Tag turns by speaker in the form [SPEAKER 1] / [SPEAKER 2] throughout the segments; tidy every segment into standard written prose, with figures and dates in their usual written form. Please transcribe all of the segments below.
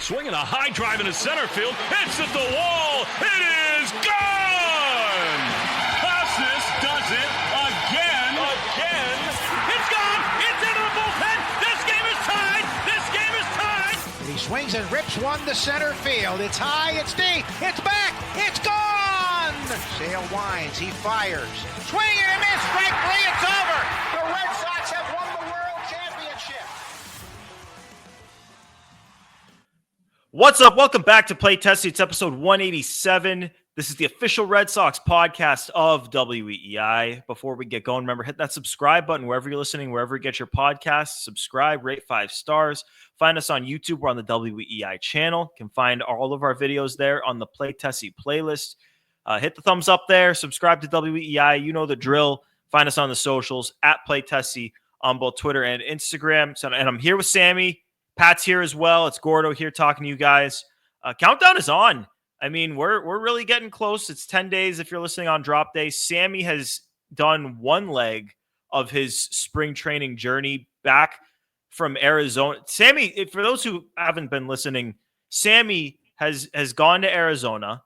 [SPEAKER 1] Swinging a high drive into center field. Hits at the wall. It is gone! Costas does it again. It's gone! It's into the bullpen! This game is tied! This game is tied!
[SPEAKER 2] He swings and rips one to center field. It's high, it's deep, it's back, it's gone! Sale winds, he fires. Swing and a miss, strike three, it's over! The Red Sox have won the World Championship!
[SPEAKER 3] What's up? Welcome back to Play Testing. It's episode 187. This is the official Red Sox podcast of WEEI. Before we get going, remember, hit that subscribe button wherever you're listening, wherever you get your podcasts. Subscribe, rate 5 stars. Find us on YouTube. We're on the WEEI channel. You can find all of our videos there on the Play Testing playlist. Hit the thumbs up there. Subscribe to WEEI. You know the drill. Find us on the socials at Play Testing on both Twitter and Instagram. And I'm here with Sammy. Pat's here as well. It's Gordo here talking to you guys. Countdown is on. I mean, we're really getting close. It's 10 days if you're listening on drop day. Sammy has done one leg of his spring training journey back from Arizona. Sammy, for those who haven't been listening, Sammy has gone to Arizona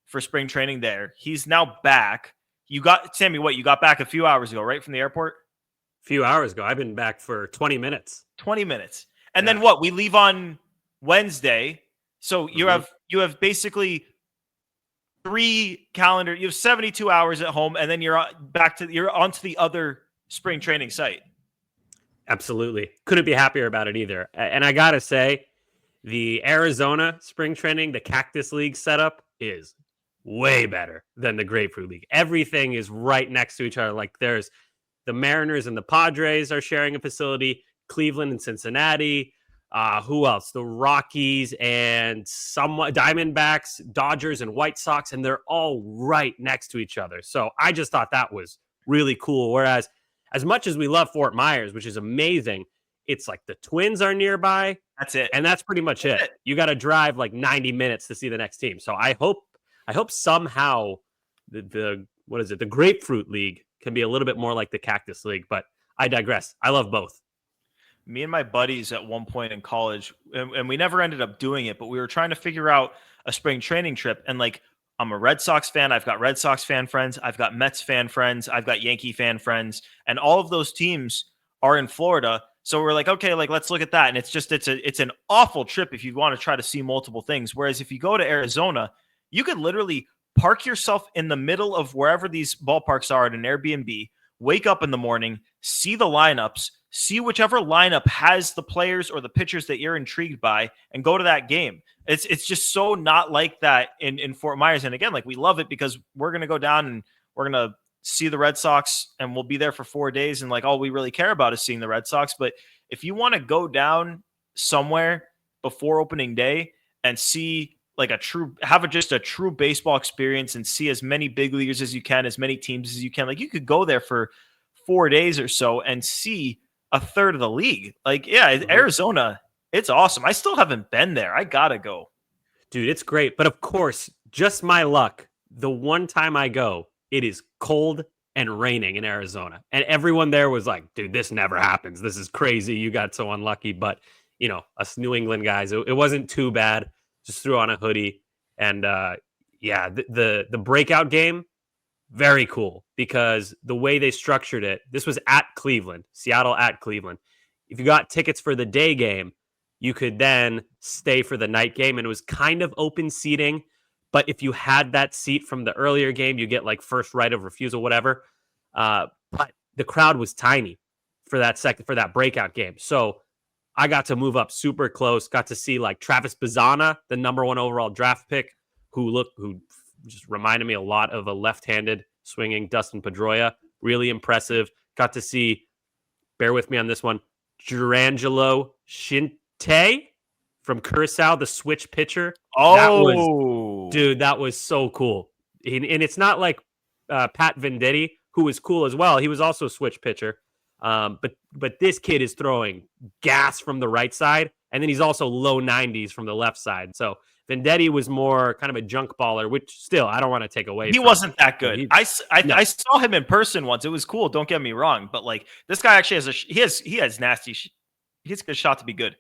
[SPEAKER 3] for spring training there. He's now back. You got back a few hours ago, right, from the airport?
[SPEAKER 4] A few hours ago. I've been back for 20 minutes.
[SPEAKER 3] 20 minutes. And then what? We leave on Wednesday. So you have basically you have 72 hours at home, and then you're onto the other spring training site.
[SPEAKER 4] Absolutely. Couldn't be happier about it either. And I got to say, the Arizona spring training, the Cactus League setup is way better than the Grapefruit League. Everything is right next to each other. Like there's the Mariners and the Padres are sharing a facility, Cleveland and Cincinnati. Who else? The Rockies and Diamondbacks, Dodgers, and White Sox, and they're all right next to each other. So I just thought that was really cool. Whereas, as much as we love Fort Myers, which is amazing, it's like the Twins are nearby.
[SPEAKER 3] That's it,
[SPEAKER 4] and that's pretty much it. You got to drive like 90 minutes to see the next team. So I hope somehow the Grapefruit League can be a little bit more like the Cactus League. But I digress. I love both.
[SPEAKER 3] Me and my buddies at one point in college, and we never ended up doing it, but we were trying to figure out a spring training trip. And like, I'm a Red Sox fan. I've got Red Sox fan friends. I've got Mets fan friends. I've got Yankee fan friends. And all of those teams are in Florida. So we're like, okay, like let's look at that. And it's an awful trip if you want to try to see multiple things. Whereas if you go to Arizona, you could literally park yourself in the middle of wherever these ballparks are at an Airbnb, wake up in the morning, see the lineups, see whichever lineup has the players or the pitchers that you're intrigued by, and go to that game. It's just so not like that in Fort Myers. And again, like we love it because we're going to go down and we're going to see the Red Sox and we'll be there for 4 days. And like, all we really care about is seeing the Red Sox. But if you want to go down somewhere before opening day and see like just a true baseball experience and see as many big leaguers as you can, as many teams as you can, like you could go there for 4 days or so and see a third of the league. Like, yeah, Arizona, it's awesome. I still haven't been there. I gotta go.
[SPEAKER 4] Dude, it's great. But of course, just my luck, the one time I go, it is cold and raining in Arizona. And everyone there was like, dude, this never happens. This is crazy. You got so unlucky. But, you know, us New England guys, it wasn't too bad. Just threw on a hoodie. And the breakout game, very cool, because the way they structured it, this was at Cleveland, Seattle at Cleveland. If you got tickets for the day game, you could then stay for the night game, and it was kind of open seating. But if you had that seat from the earlier game, you get like first right of refusal, whatever. But the crowd was tiny for that breakout game. So I got to move up super close, got to see like Travis Bazzana, the number 1 overall draft pick, who just reminded me a lot of a left-handed swinging Dustin Pedroia. Really impressive. Got to see, bear with me on this one, Jurangelo Shinte from Curacao, the switch pitcher.
[SPEAKER 3] Oh,
[SPEAKER 4] that was so cool. And it's not like Pat Venditti, who was cool as well. He was also a switch pitcher. But this kid is throwing gas from the right side, and then he's also low 90s from the left side. So Venditti was more kind of a junk baller, which still I don't want to take away.
[SPEAKER 3] He wasn't that good. I saw him in person once. It was cool. Don't get me wrong, but like this guy actually has he has good shot to be good.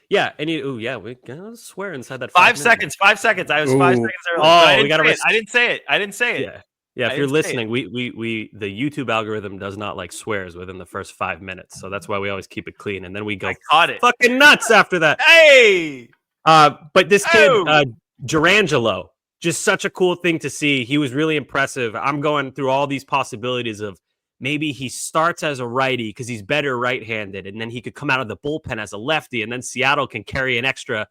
[SPEAKER 4] Yeah, and we gotta swear inside that
[SPEAKER 3] 5
[SPEAKER 4] minute.
[SPEAKER 3] seconds. 5 seconds. I was 5 seconds early.
[SPEAKER 4] Oh, we gotta.
[SPEAKER 3] I didn't say it. I didn't say it.
[SPEAKER 4] Yeah. If you're listening, we the YouTube algorithm does not like swears within the first 5 minutes, so that's why we always keep it clean, and then we go
[SPEAKER 3] caught it.
[SPEAKER 4] fucking nuts after that.
[SPEAKER 3] Hey.
[SPEAKER 4] But this kid, Durangelo, just such a cool thing to see. He was really impressive. I'm going through all these possibilities of maybe he starts as a righty because he's better right-handed, and then he could come out of the bullpen as a lefty, and then Seattle can carry an extra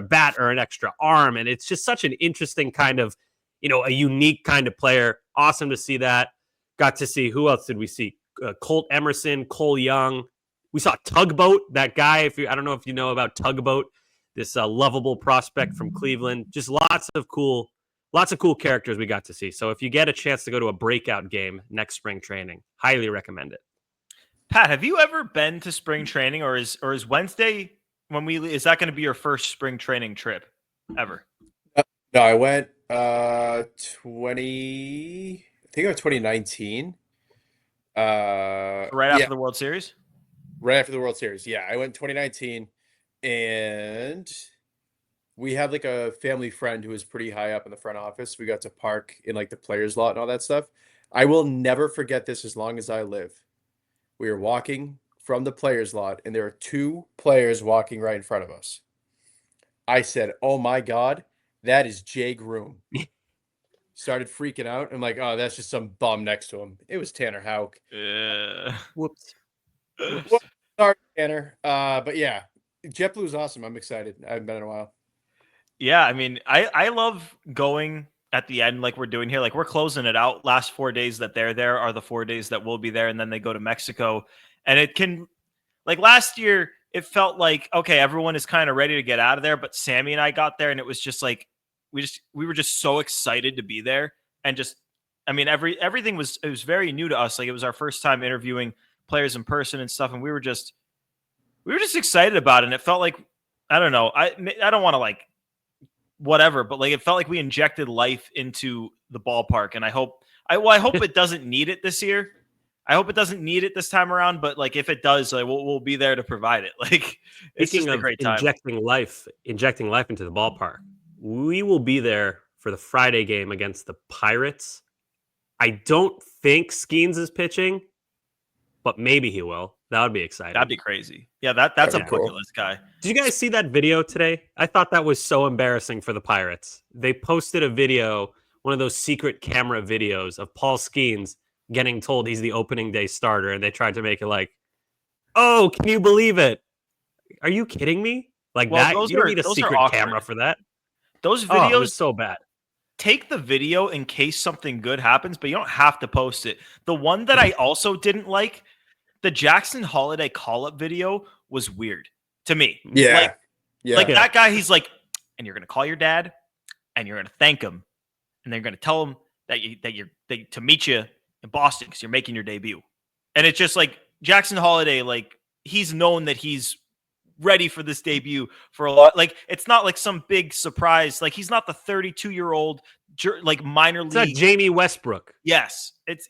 [SPEAKER 4] bat or an extra arm, and it's just such an interesting kind of, a unique kind of player. Awesome to see that. Got to see, who else did we see? Colt Emerson, Cole Young. We saw Tugboat, that guy. I don't know if you know about Tugboat, this lovable prospect from Cleveland. Just lots of cool characters we got to see. So if you get a chance to go to a breakout game next spring training, highly recommend it.
[SPEAKER 3] Pat, have you ever been to spring training, or is Wednesday is that going to be your first spring training trip ever?
[SPEAKER 5] No, I went 2019.
[SPEAKER 3] Right after the World Series?
[SPEAKER 5] Right after the World Series. Yeah, I went 2019, and we had like a family friend who was pretty high up in the front office. We got to park in like the players' lot and all that stuff. I will never forget this as long as I live. We were walking from the players' lot, and there were two players walking right in front of us. I said, "Oh my God, that is Jay Groom." Started freaking out. I'm like, "Oh, that's just some bum next to him." It was Tanner Houck.
[SPEAKER 4] Whoops.
[SPEAKER 5] Sorry, Tanner. But yeah, JetBlue's awesome. I'm excited. I haven't been in a while.
[SPEAKER 3] Yeah, I mean, I love going at the end like we're doing here. Like, we're closing it out. Last 4 days that they're there are the 4 days that we'll be there, and then they go to Mexico. And it can, like last year, it felt like, okay, everyone is kind of ready to get out of there, but Sammy and I got there, and it was just like we were just so excited to be there. And just, I mean, everything was very new to us. Like, it was our first time interviewing players in person and stuff, and we were just excited about it. And it felt like, I don't know, I don't want to like whatever, but like it felt like we injected life into the ballpark, and I hope it doesn't need it this year. I hope it doesn't need it this time around, but like if it does, like we'll be there to provide it. Like, it's just a great time.
[SPEAKER 4] Injecting life into the ballpark. We will be there for the Friday game against the Pirates. I don't think Skeens is pitching, but maybe he will. That would be exciting.
[SPEAKER 3] That'd be crazy. Yeah, that's a bucket list guy.
[SPEAKER 4] Did you guys see that video today? I thought that was so embarrassing for the Pirates. They posted a video, one of those secret camera videos of Paul Skeens getting told he's the opening day starter, and they tried to make it like, oh, can you believe it? Are you kidding me? Like, that? You don't need a secret camera for that.
[SPEAKER 3] Those videos
[SPEAKER 4] it was so bad.
[SPEAKER 3] Take the video in case something good happens, but you don't have to post it. The one that I also didn't like, the Jackson Holiday call-up video, was weird to me.
[SPEAKER 5] Yeah.
[SPEAKER 3] Like that guy, he's like, and you're going to call your dad, and you're going to thank him, and they're going to tell him that to meet you in Boston because you're making your debut. And it's just like Jackson Holiday, like, he's known that he's ready for this debut for a lot. Like, it's not like some big surprise. Like, he's not the 32-year-old like minor league.
[SPEAKER 4] It's not Jamie Westbrook.
[SPEAKER 3] Yes, it's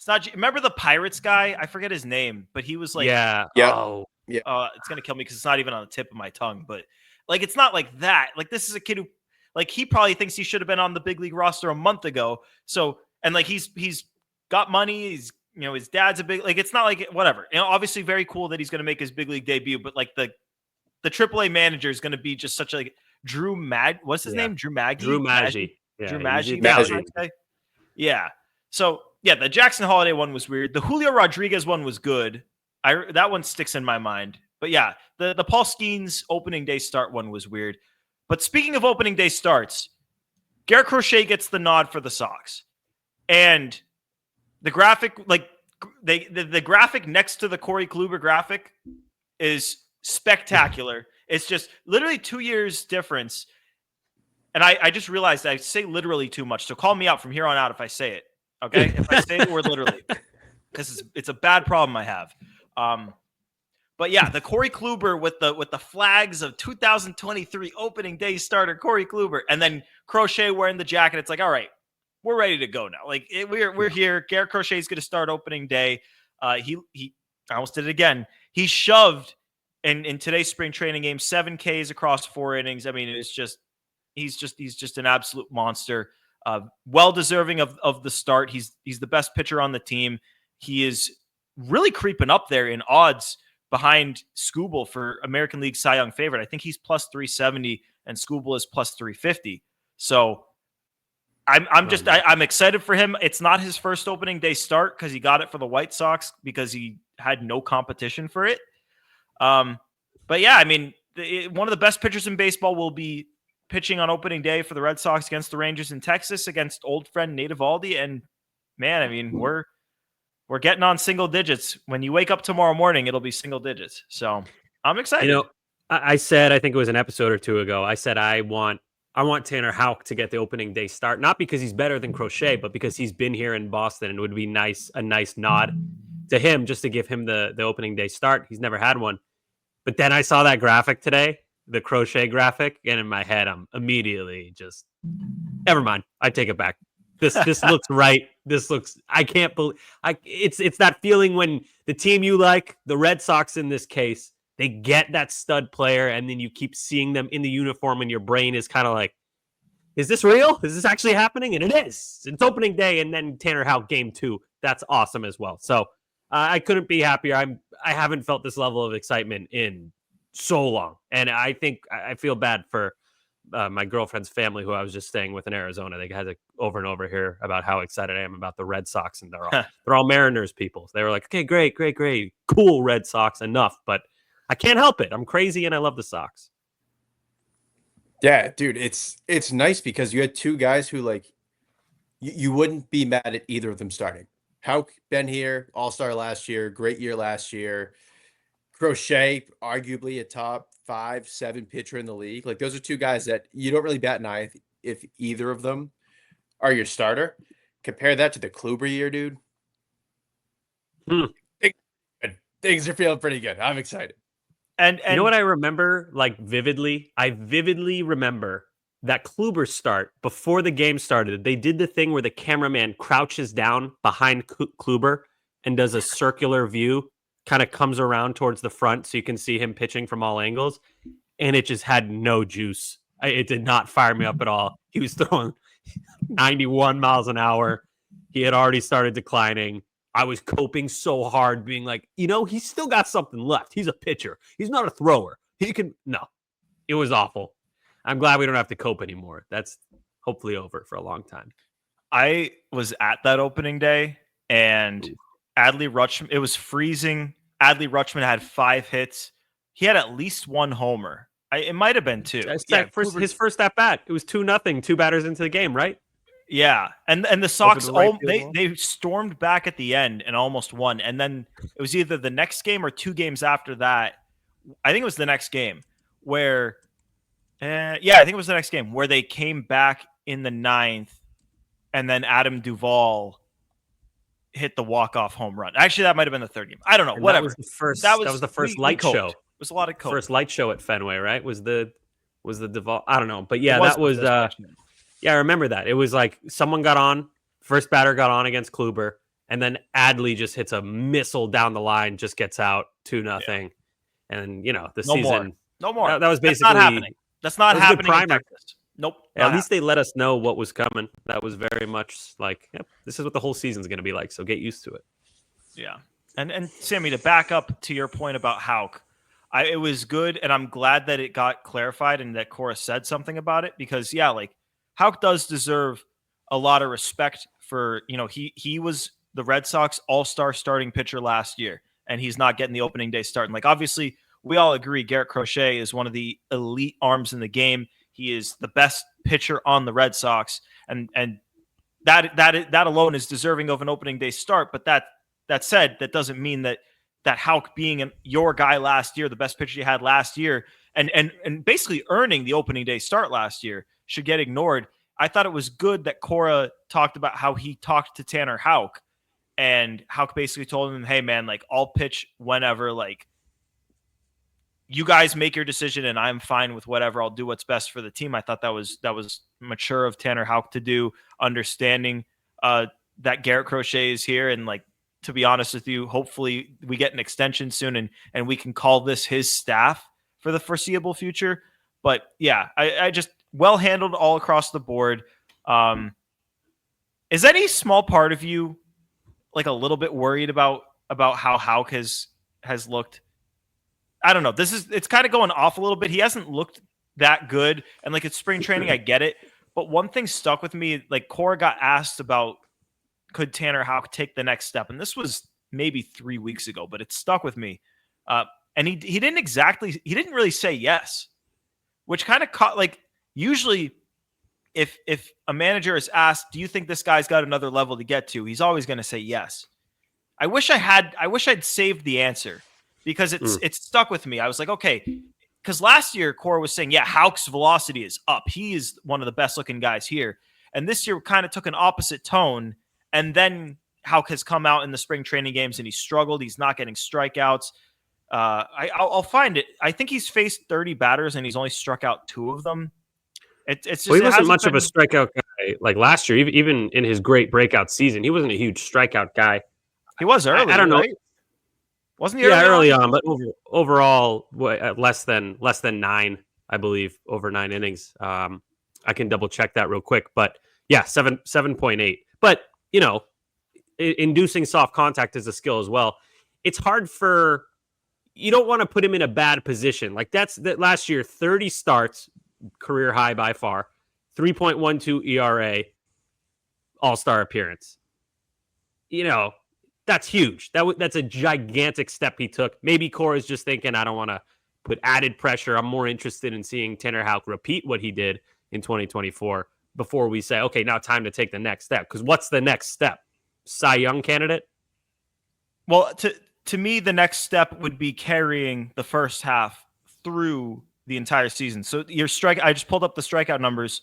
[SPEAKER 3] not. Remember the Pirates guy? I forget his name, but he was like,
[SPEAKER 4] Oh,
[SPEAKER 3] yeah. It's gonna kill me because it's not even on the tip of my tongue. But like, it's not like that. Like, this is a kid who, like, he probably thinks he should have been on the big league roster a month ago. So, and like, he's got money. He's, his dad's a big, like, it's not like whatever. Obviously very cool that he's gonna make his big league debut. But like the AAA manager is gonna be just such a what's his name? Drew Maggi.
[SPEAKER 4] Yeah,
[SPEAKER 3] Drew Maggi. Yeah. So yeah, the Jackson Holiday one was weird. The Julio Rodriguez one was good. That one sticks in my mind. But yeah, the Paul Skeens opening day start one was weird. But speaking of opening day starts, Garrett Crochet gets the nod for the Sox. And the graphic, like the graphic next to the Corey Kluber graphic is spectacular. It's just literally 2 years difference. And I just realized I say literally too much. So call me out from here on out if I say it. Okay? If I say the word literally. Because it's a bad problem I have. But yeah, the Corey Kluber with the flags of 2023 opening day starter Corey Kluber, and then Crochet wearing the jacket. It's like, all right, we're ready to go now. Like, we're here. Garrett Crochet is going to start opening day. I almost did it again. He shoved in today's spring training game, 7 Ks across 4 innings. I mean, it's just he's just an absolute monster. Well deserving of the start. He's the best pitcher on the team. He is really creeping up there in odds behind Skubal for American League Cy Young favorite. I think he's plus 370 and Skubal is plus 350. So I'm excited for him. It's not his first opening day start because he got it for the White Sox because he had no competition for it. But yeah, I mean, one of the best pitchers in baseball will be pitching on opening day for the Red Sox against the Rangers in Texas against old friend Nate Eovaldi. And man, I mean, we're getting on single digits. When you wake up tomorrow morning, it'll be single digits. So I'm excited.
[SPEAKER 4] You know, I said, I think it was an episode or two ago, I said I want Tanner Houck to get the opening day start, not because he's better than Crochet, but because he's been here in Boston and it would be a nice nod to him just to give him the opening day start. He's never had one. But then I saw that graphic today, the Crochet graphic, and in my head, I'm immediately just, never mind. I take it back. This looks right. This looks, I can't believe, it's that feeling when the team you like, the Red Sox in this case, they get that stud player, and then you keep seeing them in the uniform, and your brain is kind of like, is this real? Is this actually happening? And it is. It's opening day, and then Tanner Houck game 2. That's awesome as well. So I couldn't be happier. I haven't felt this level of excitement in so long, and I think I feel bad for my girlfriend's family, who I was just staying with in Arizona. They had to over and over hear about how excited I am about the Red Sox, and they're all Mariners people. They were like, okay, great, cool Red Sox, enough, but I can't help it. I'm crazy and I love the Sox.
[SPEAKER 5] Yeah, dude, it's nice because you had 2 guys who, like, you wouldn't be mad at either of them starting. Houck, been here, all-star last year, great year last year. Crochet, arguably a top 5-7 pitcher in the league. Like, those are 2 guys that you don't really bat an eye if either of them are your starter. Compare that to the Kluber year, dude. Things are feeling pretty good. I'm excited.
[SPEAKER 3] And
[SPEAKER 4] you know what I remember, like, vividly? I vividly remember that Kluber start, before the game started, they did the thing where the cameraman crouches down behind Kluber and does a circular view, kind of comes around towards the front so you can see him pitching from all angles, and it just had no juice. It did not fire me up at all. He was throwing 91 miles an hour. He had already started declining. I was coping so hard, being like, he's still got something left. He's a pitcher. He's not a thrower. No, it was awful. I'm glad we don't have to cope anymore. That's hopefully over for a long time.
[SPEAKER 3] I was at that opening day, and Adley Rutschman, it was freezing. Adley Rutschman had 5 hits. He had at least 1 homer. It might have been 2.
[SPEAKER 4] Yeah, his first at bat. It was 2-0, 2 batters into the game, right?
[SPEAKER 3] Yeah, and the Sox they stormed back at the end and almost won. And then it was either the next game or 2 games after that. I think it was the next game where, I think it was the next game where they came back in the 9th, and then Adam Duvall hit the walk-off home run. Actually, that might have been the 3rd game. I don't know. Whatever.
[SPEAKER 4] That was the first light show.
[SPEAKER 3] It was a lot of coke.
[SPEAKER 4] First light show at Fenway, right? Was the Duvall? I don't know, but yeah, that was. Yeah, I remember that. It was like someone got on, first batter got on against Kluber, and then Adley just hits a missile down the line, just gets out 2-0, and season.
[SPEAKER 3] No more.
[SPEAKER 4] That was basically
[SPEAKER 3] not happening. That's not happening in Texas. Nope.
[SPEAKER 4] At least they let us know what was coming. That was very much like, yep, this is what the whole season's going to be like. So get used to it.
[SPEAKER 3] Yeah, and Sammy, to back up to your point about Houck, it was good, and I'm glad that it got clarified and that Cora said something about it because Houck does deserve a lot of respect for, he was the Red Sox all-star starting pitcher last year, and he's not getting the opening day start. And obviously, we all agree Garrett Crochet is one of the elite arms in the game. He is the best pitcher on the Red Sox, and that alone is deserving of an opening day start. But that said, that doesn't mean that Houck being your guy last year, the best pitcher you had last year, and basically earning the opening day start last year, should get ignored. I thought it was good that Cora talked about how he talked to Tanner Houck, and Houck basically told him, hey man, I'll pitch whenever, you guys make your decision and I'm fine with whatever. I'll do what's best for the team. I thought that was mature of Tanner Houck to do, understanding that Garrett Crochet is here and to be honest with you. Hopefully we get an extension soon and we can call this his staff for the foreseeable future. But yeah, I just well handled all across the board. Is any small part of you like a little bit worried about how Houck has looked? I don't know. It's kind of going off a little bit. He hasn't looked that good. And like it's spring training, I get it. But one thing stuck with me, like Cora got asked about could Tanner Houck take the next step? And this was maybe 3 weeks ago, but it stuck with me. And he didn't really say yes, which kind of caught like usually if a manager is asked, do you think this guy's got another level to get to? He's always going to say yes. I wish I'd saved the answer because it's stuck with me. I was like, okay, because last year Cora was saying, yeah, Houck's velocity is up. He is one of the best looking guys here. And this year kind of took an opposite tone. And then Houck has come out in the spring training games and he struggled. He's not getting strikeouts. I'll find it. I think he's faced 30 batters and he's only struck out 2 of them. It's just,
[SPEAKER 4] well, he wasn't much of a strikeout guy like last year. Even in his great breakout season, he wasn't a huge strikeout guy.
[SPEAKER 3] He was early.
[SPEAKER 4] I don't know.
[SPEAKER 3] Right? Wasn't he?
[SPEAKER 4] Early on, but overall, less than 9, I believe, over 9 innings. I can double check that real quick, but yeah, 7.8. But you know, inducing soft contact is a skill as well. It's hard you don't want to put him in a bad position. Like that last year, 30 starts, career high by far, 3.12 ERA, all-star appearance. You know, that's huge. That's a gigantic step he took. Maybe Cora's just thinking, I don't want to put added pressure. I'm more interested in seeing Tanner Houck repeat what he did in 2024 before we say, okay, now time to take the next step. Because what's the next step? Cy Young candidate?
[SPEAKER 3] Well, to me, the next step would be carrying the first half through the entire season. So I just pulled up the strikeout numbers.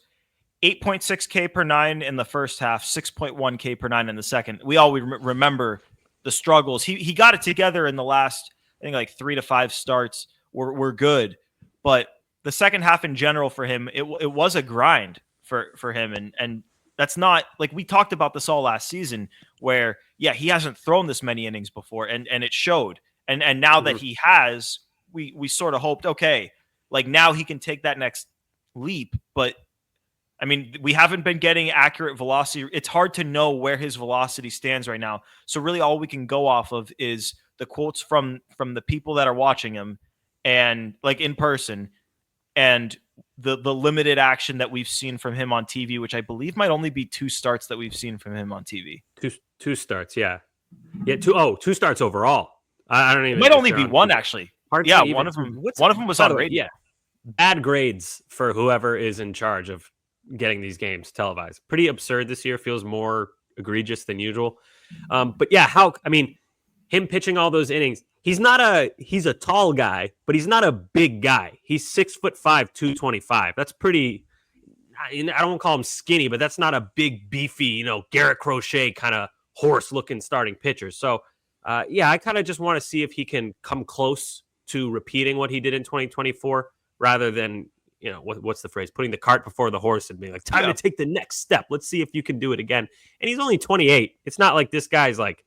[SPEAKER 3] 8.6 K per 9 in the first half, 6.1 K per 9 in the second. We all remember the struggles. He got it together in the last, I think, like 3 to 5 starts were good. But the second half in general for him, it was a grind for him. And that's not, like we talked about this all last season where, yeah, he hasn't thrown this many innings before and it showed. And now that he has, we sort of hoped, okay, like now he can take that next leap. But I mean, we haven't been getting accurate velocity. It's hard to know where his velocity stands right now. So really all we can go off of is the quotes from the people that are watching him and like in person and the limited action that we've seen from him on TV, which I believe might only be 2 starts that we've seen from him on TV.
[SPEAKER 4] Two starts. Yeah. Yeah. 2 starts overall. I don't even,
[SPEAKER 3] it might only be 1 actually. Yeah. One of them was on radio.
[SPEAKER 4] Yeah. Bad grades for whoever is in charge of getting these games televised. Pretty absurd this year. Feels more egregious than usual. But yeah, Houck, I mean, him pitching all those innings, he's a tall guy, but he's not a big guy. He's 6'5", 225. That's pretty, I don't want to call him skinny, but that's not a big, beefy, Garrett Crochet kind of horse looking starting pitcher. So yeah, I kind of just want to see if he can come close to repeating what he did in 2024 rather than, what's the phrase? Putting the cart before the horse and being like, time to take the next step. Let's see if you can do it again. And he's only 28. It's not like this guy's like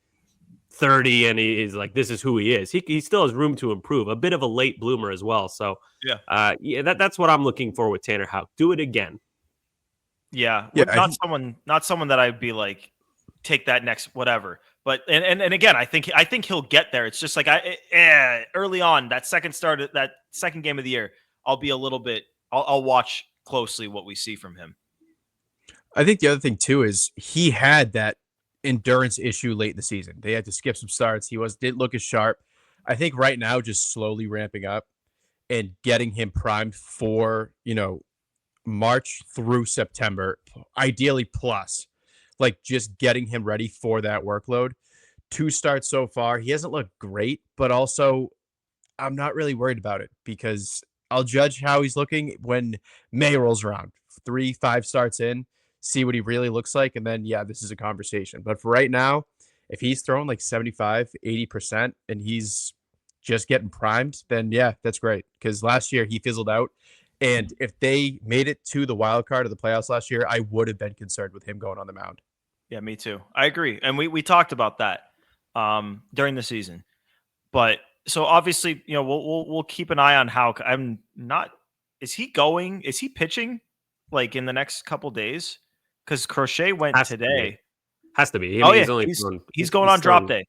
[SPEAKER 4] 30 and he's like, this is who he is. He still has room to improve. A bit of a late bloomer as well. So that's what I'm looking for with Tanner Houck. Do it again.
[SPEAKER 3] Yeah. Not someone that I'd be like, take that next whatever. But and again, I think he'll get there. It's just like early on that second game of the year, I'll be a little bit. I'll watch closely what we see from him.
[SPEAKER 5] I think the other thing too is he had that endurance issue late in the season. They had to skip some starts. He didn't look as sharp. I think right now, just slowly ramping up and getting him primed for March through September, ideally plus. Like just getting him ready for that workload. 2 starts so far. He hasn't looked great, but also I'm not really worried about it because I'll judge how he's looking when May rolls around. 3-5 starts in, see what he really looks like. And then, this is a conversation. But for right now, if he's throwing like 75, 80% and he's just getting primed, then that's great. Because last year he fizzled out. And if they made it to the wild card of the playoffs last year, I would have been concerned with him going on the mound.
[SPEAKER 3] Yeah, me too. I agree. And we talked about that. during the season. But so obviously, we'll keep an eye on Houck. I'm not. Is he pitching like in the next couple days? Because Crochet went today.
[SPEAKER 4] Has to be.
[SPEAKER 3] I mean, he's going on drop day.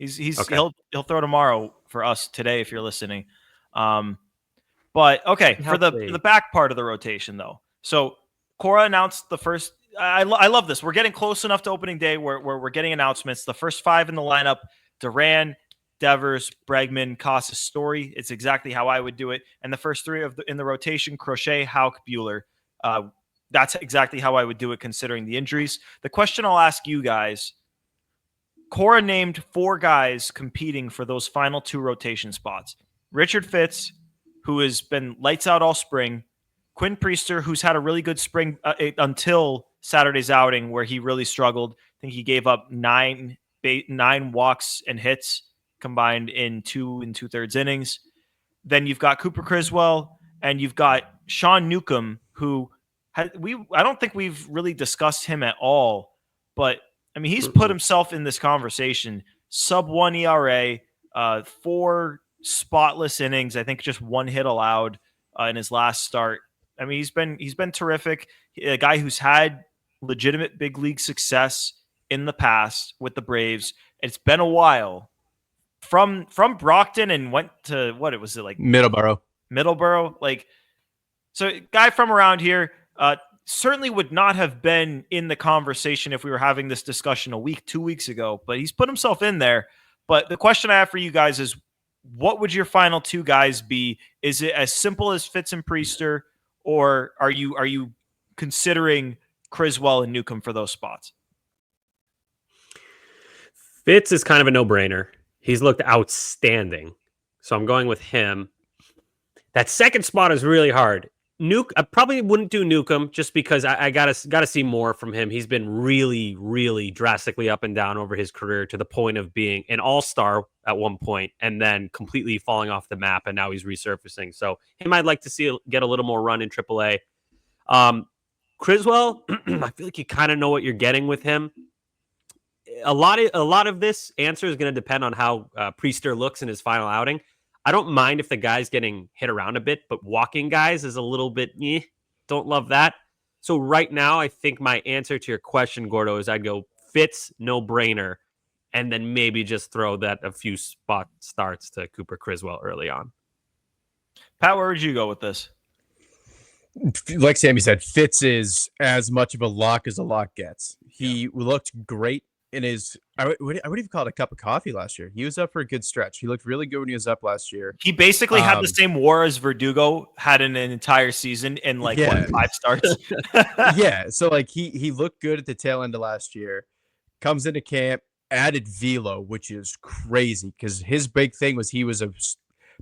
[SPEAKER 4] Okay.
[SPEAKER 3] He'll throw tomorrow for us today if you're listening. But okay, for the back part of the rotation though. So Cora announced the first. I love this. We're getting close enough to opening day where we're getting announcements. The first 5 in the lineup: Duran, Devers, Bregman, Casas, Story. It's exactly how I would do it. And the first 3 in the rotation: Crochet, Houck, Buehler. That's exactly how I would do it considering the injuries. The question I'll ask you guys: Cora named 4 guys competing for those final 2 rotation spots. Richard Fitz, who has been lights out all spring. Quinn Priester, who's had a really good spring until Saturday's outing where he really struggled. I think he gave up 9 walks and hits combined in 2 2/3 innings. Then you've got Cooper Criswell and you've got Sean Newcomb, who I don't think we've really discussed him at all, but I mean, he's put himself in this conversation. Sub-1 ERA, 4 spotless innings. I think just 1 hit allowed in his last start. I mean, he's been terrific. A guy who's had legitimate big league success in the past with the Braves. It's been a while from Brockton and went to Middleborough. Like, so guy from around here. Certainly would not have been in the conversation if we were having this discussion 2 weeks ago, but he's put himself in there. But the question I have for you guys is, what would your final 2 guys be? Is it as simple as Fitz and Priester, or are you considering Criswell and Newcomb for those spots?
[SPEAKER 4] Fitz is kind of a no-brainer. He's looked outstanding. So I'm going with him. That second spot is really hard. I probably wouldn't do Newcomb just because I gotta see more from him. He's been really, really drastically up and down over his career to the point of being an all-star at one point and then completely falling off the map, and now he's resurfacing. So him I'd like to see get a little more run in AAA. Criswell, I feel like you kind of know what you're getting with him. A lot of this answer is going to depend on how Priester looks in his final outing. I don't mind if the guy's getting hit around a bit, but walking guys is a little bit, don't love that. So right now, I think my answer to your question, Gordo, is I'd go Fitz, no-brainer, and then maybe just throw that a few spot starts to Cooper Criswell early on.
[SPEAKER 3] Pat, where would you go with this?
[SPEAKER 5] Like Sammy said, Fitz is as much of a lock as a lock gets. He looked great in his, I would even call it a cup of coffee last year. He was up for a good stretch. He looked really good when he was up last year.
[SPEAKER 3] He basically had the same WAR as Verdugo had in an entire season in 5 starts.
[SPEAKER 5] Yeah. So he looked good at the tail end of last year, comes into camp, added velo, which is crazy because his big thing was he was a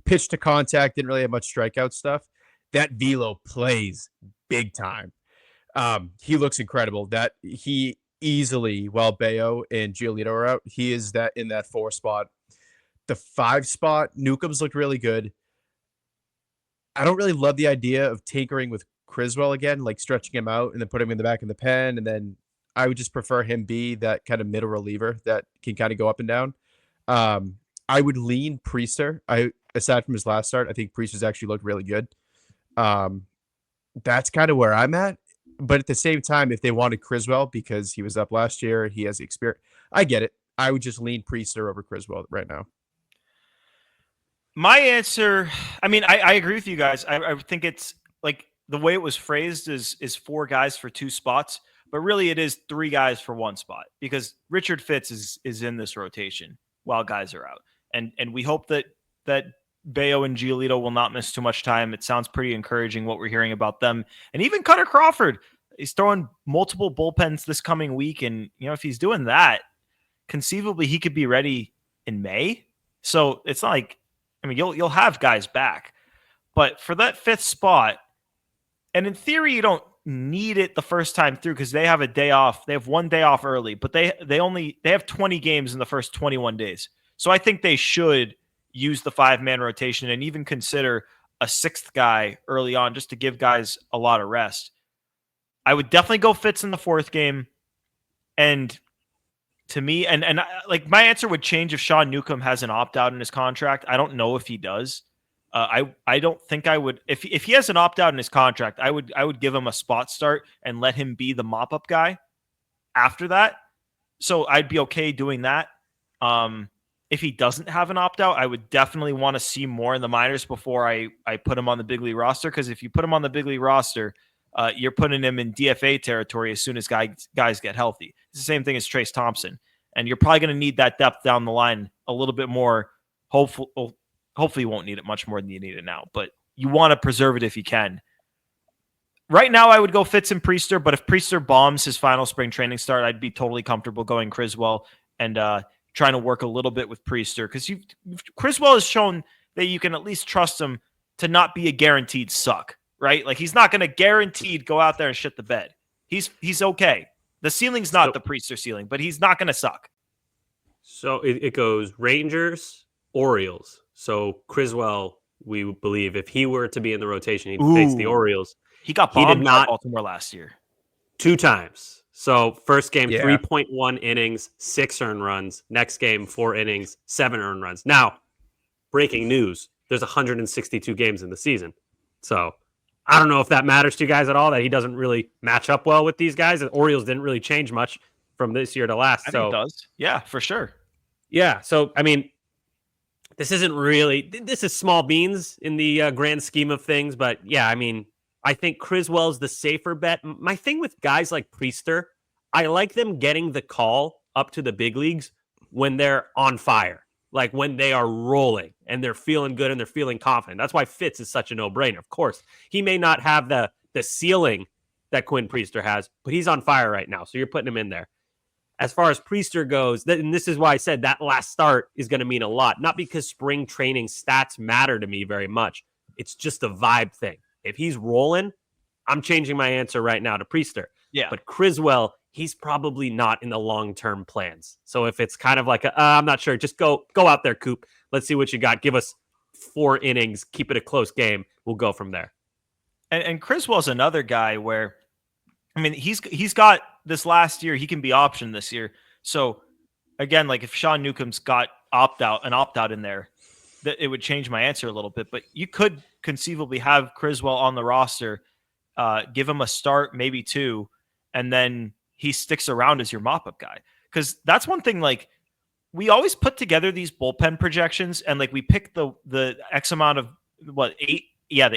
[SPEAKER 5] pitch to contact, didn't really have much strikeout stuff. That velo plays big time. He looks incredible. That he easily, while Bayo and Giolito are out, he is that in that 4 spot. The 5 spot, Newcomb's looked really good. I don't really love the idea of tinkering with Criswell again, like stretching him out and then putting him in the back of the pen. And then I would just prefer him be that kind of middle reliever that can kind of go up and down. I would lean Priester. Aside from his last start, I think Priester's actually looked really good. That's kind of where I'm at. But at the same time, if they wanted Criswell because he was up last year, he has experience. I get it. I would just lean Priester over Criswell right now.
[SPEAKER 3] My answer, I mean, I agree with you guys. I think it's like the way it was phrased is 4 guys for 2 spots, but really it is 3 guys for 1 spot because Richard Fitz is in this rotation while guys are out. And we hope that Bayo and Giolito will not miss too much time. It sounds pretty encouraging what we're hearing about them. And even Cutter Crawford, he's throwing multiple bullpens this coming week. And, if he's doing that, conceivably he could be ready in May. So it's not like, I mean, you'll have guys back. But for that 5th spot, and in theory, you don't need it the first time through because they have a day off. They have 1 day off early, but they have 20 games in the first 21 days. So I think they should use the 5-man rotation and even consider a 6th guy early on just to give guys a lot of rest. I would definitely go Fitz in the 4th game. And to me, and like my answer would change if Sean Newcomb has an opt out in his contract. I don't know if he does. I don't think I would if he has an opt out in his contract. I would give him a spot start and let him be the mop up guy after that. So I'd be okay doing that. If he doesn't have an opt out, I would definitely want to see more in the minors before I put him on the big league roster. Because if you put him on the big league roster, you're putting him in DFA territory as soon as guys get healthy. It's the same thing as Trace Thompson, and you're probably going to need that depth down the line a little bit more. Hopefully, you won't need it much more than you need it now, but you want to preserve it if you can. Right now, I would go Fitz and Priester, but if Priester bombs his final spring training start, I'd be totally comfortable going Criswell and trying to work a little bit with Priester, because Criswell has shown that you can at least trust him to not be a guaranteed suck, right? Like, he's not going to guaranteed go out there and shit the bed. He's okay. The ceiling's not the Priester ceiling, but he's not going to suck.
[SPEAKER 4] So it goes Rangers, Orioles. So Criswell, we believe, if he were to be in the rotation, he'd face the Orioles.
[SPEAKER 3] He got bombed by Baltimore last year. 2
[SPEAKER 4] times. So first game, 3.1 innings, 6 earned runs. Next game, 4 innings, 7 earned runs. Now, breaking news, there's 162 games in the season. So I don't know if that matters to you guys at all, that he doesn't really match up well with these guys. The Orioles didn't really change much from this year to last.
[SPEAKER 3] I think it does. Yeah, for sure.
[SPEAKER 4] Yeah. So, I mean, this is small beans in the grand scheme of things. But yeah, I mean, I think Criswell's the safer bet. My thing with guys like Priester, I like them getting the call up to the big leagues when they're on fire, like when they are rolling and they're feeling good and they're feeling confident. That's why Fitz is such a no-brainer. Of course, he may not have the ceiling that Quinn Priester has, but he's on fire right now, so you're putting him in there. As far as Priester goes, and this is why I said that last start is going to mean a lot, not because spring training stats matter to me very much. It's just a vibe thing. If he's rolling, I'm changing my answer right now to Priester.
[SPEAKER 3] Yeah.
[SPEAKER 4] But Criswell, he's probably not in the long-term plans. So if it's kind of like, I'm not sure, just go out there, Coop. Let's see what you got. Give us 4 innings. Keep it a close game. We'll go from there.
[SPEAKER 3] And Criswell's another guy where, I mean, he's got this last year. He can be optioned this year. So again, like if Sean Newcomb's got an opt-out in there, that it would change my answer a little bit. But you could conceivably have Criswell on the roster, give him a start, maybe 2, and then he sticks around as your mop-up guy. Because that's one thing, like, we always put together these bullpen projections, and like we pick the X amount of the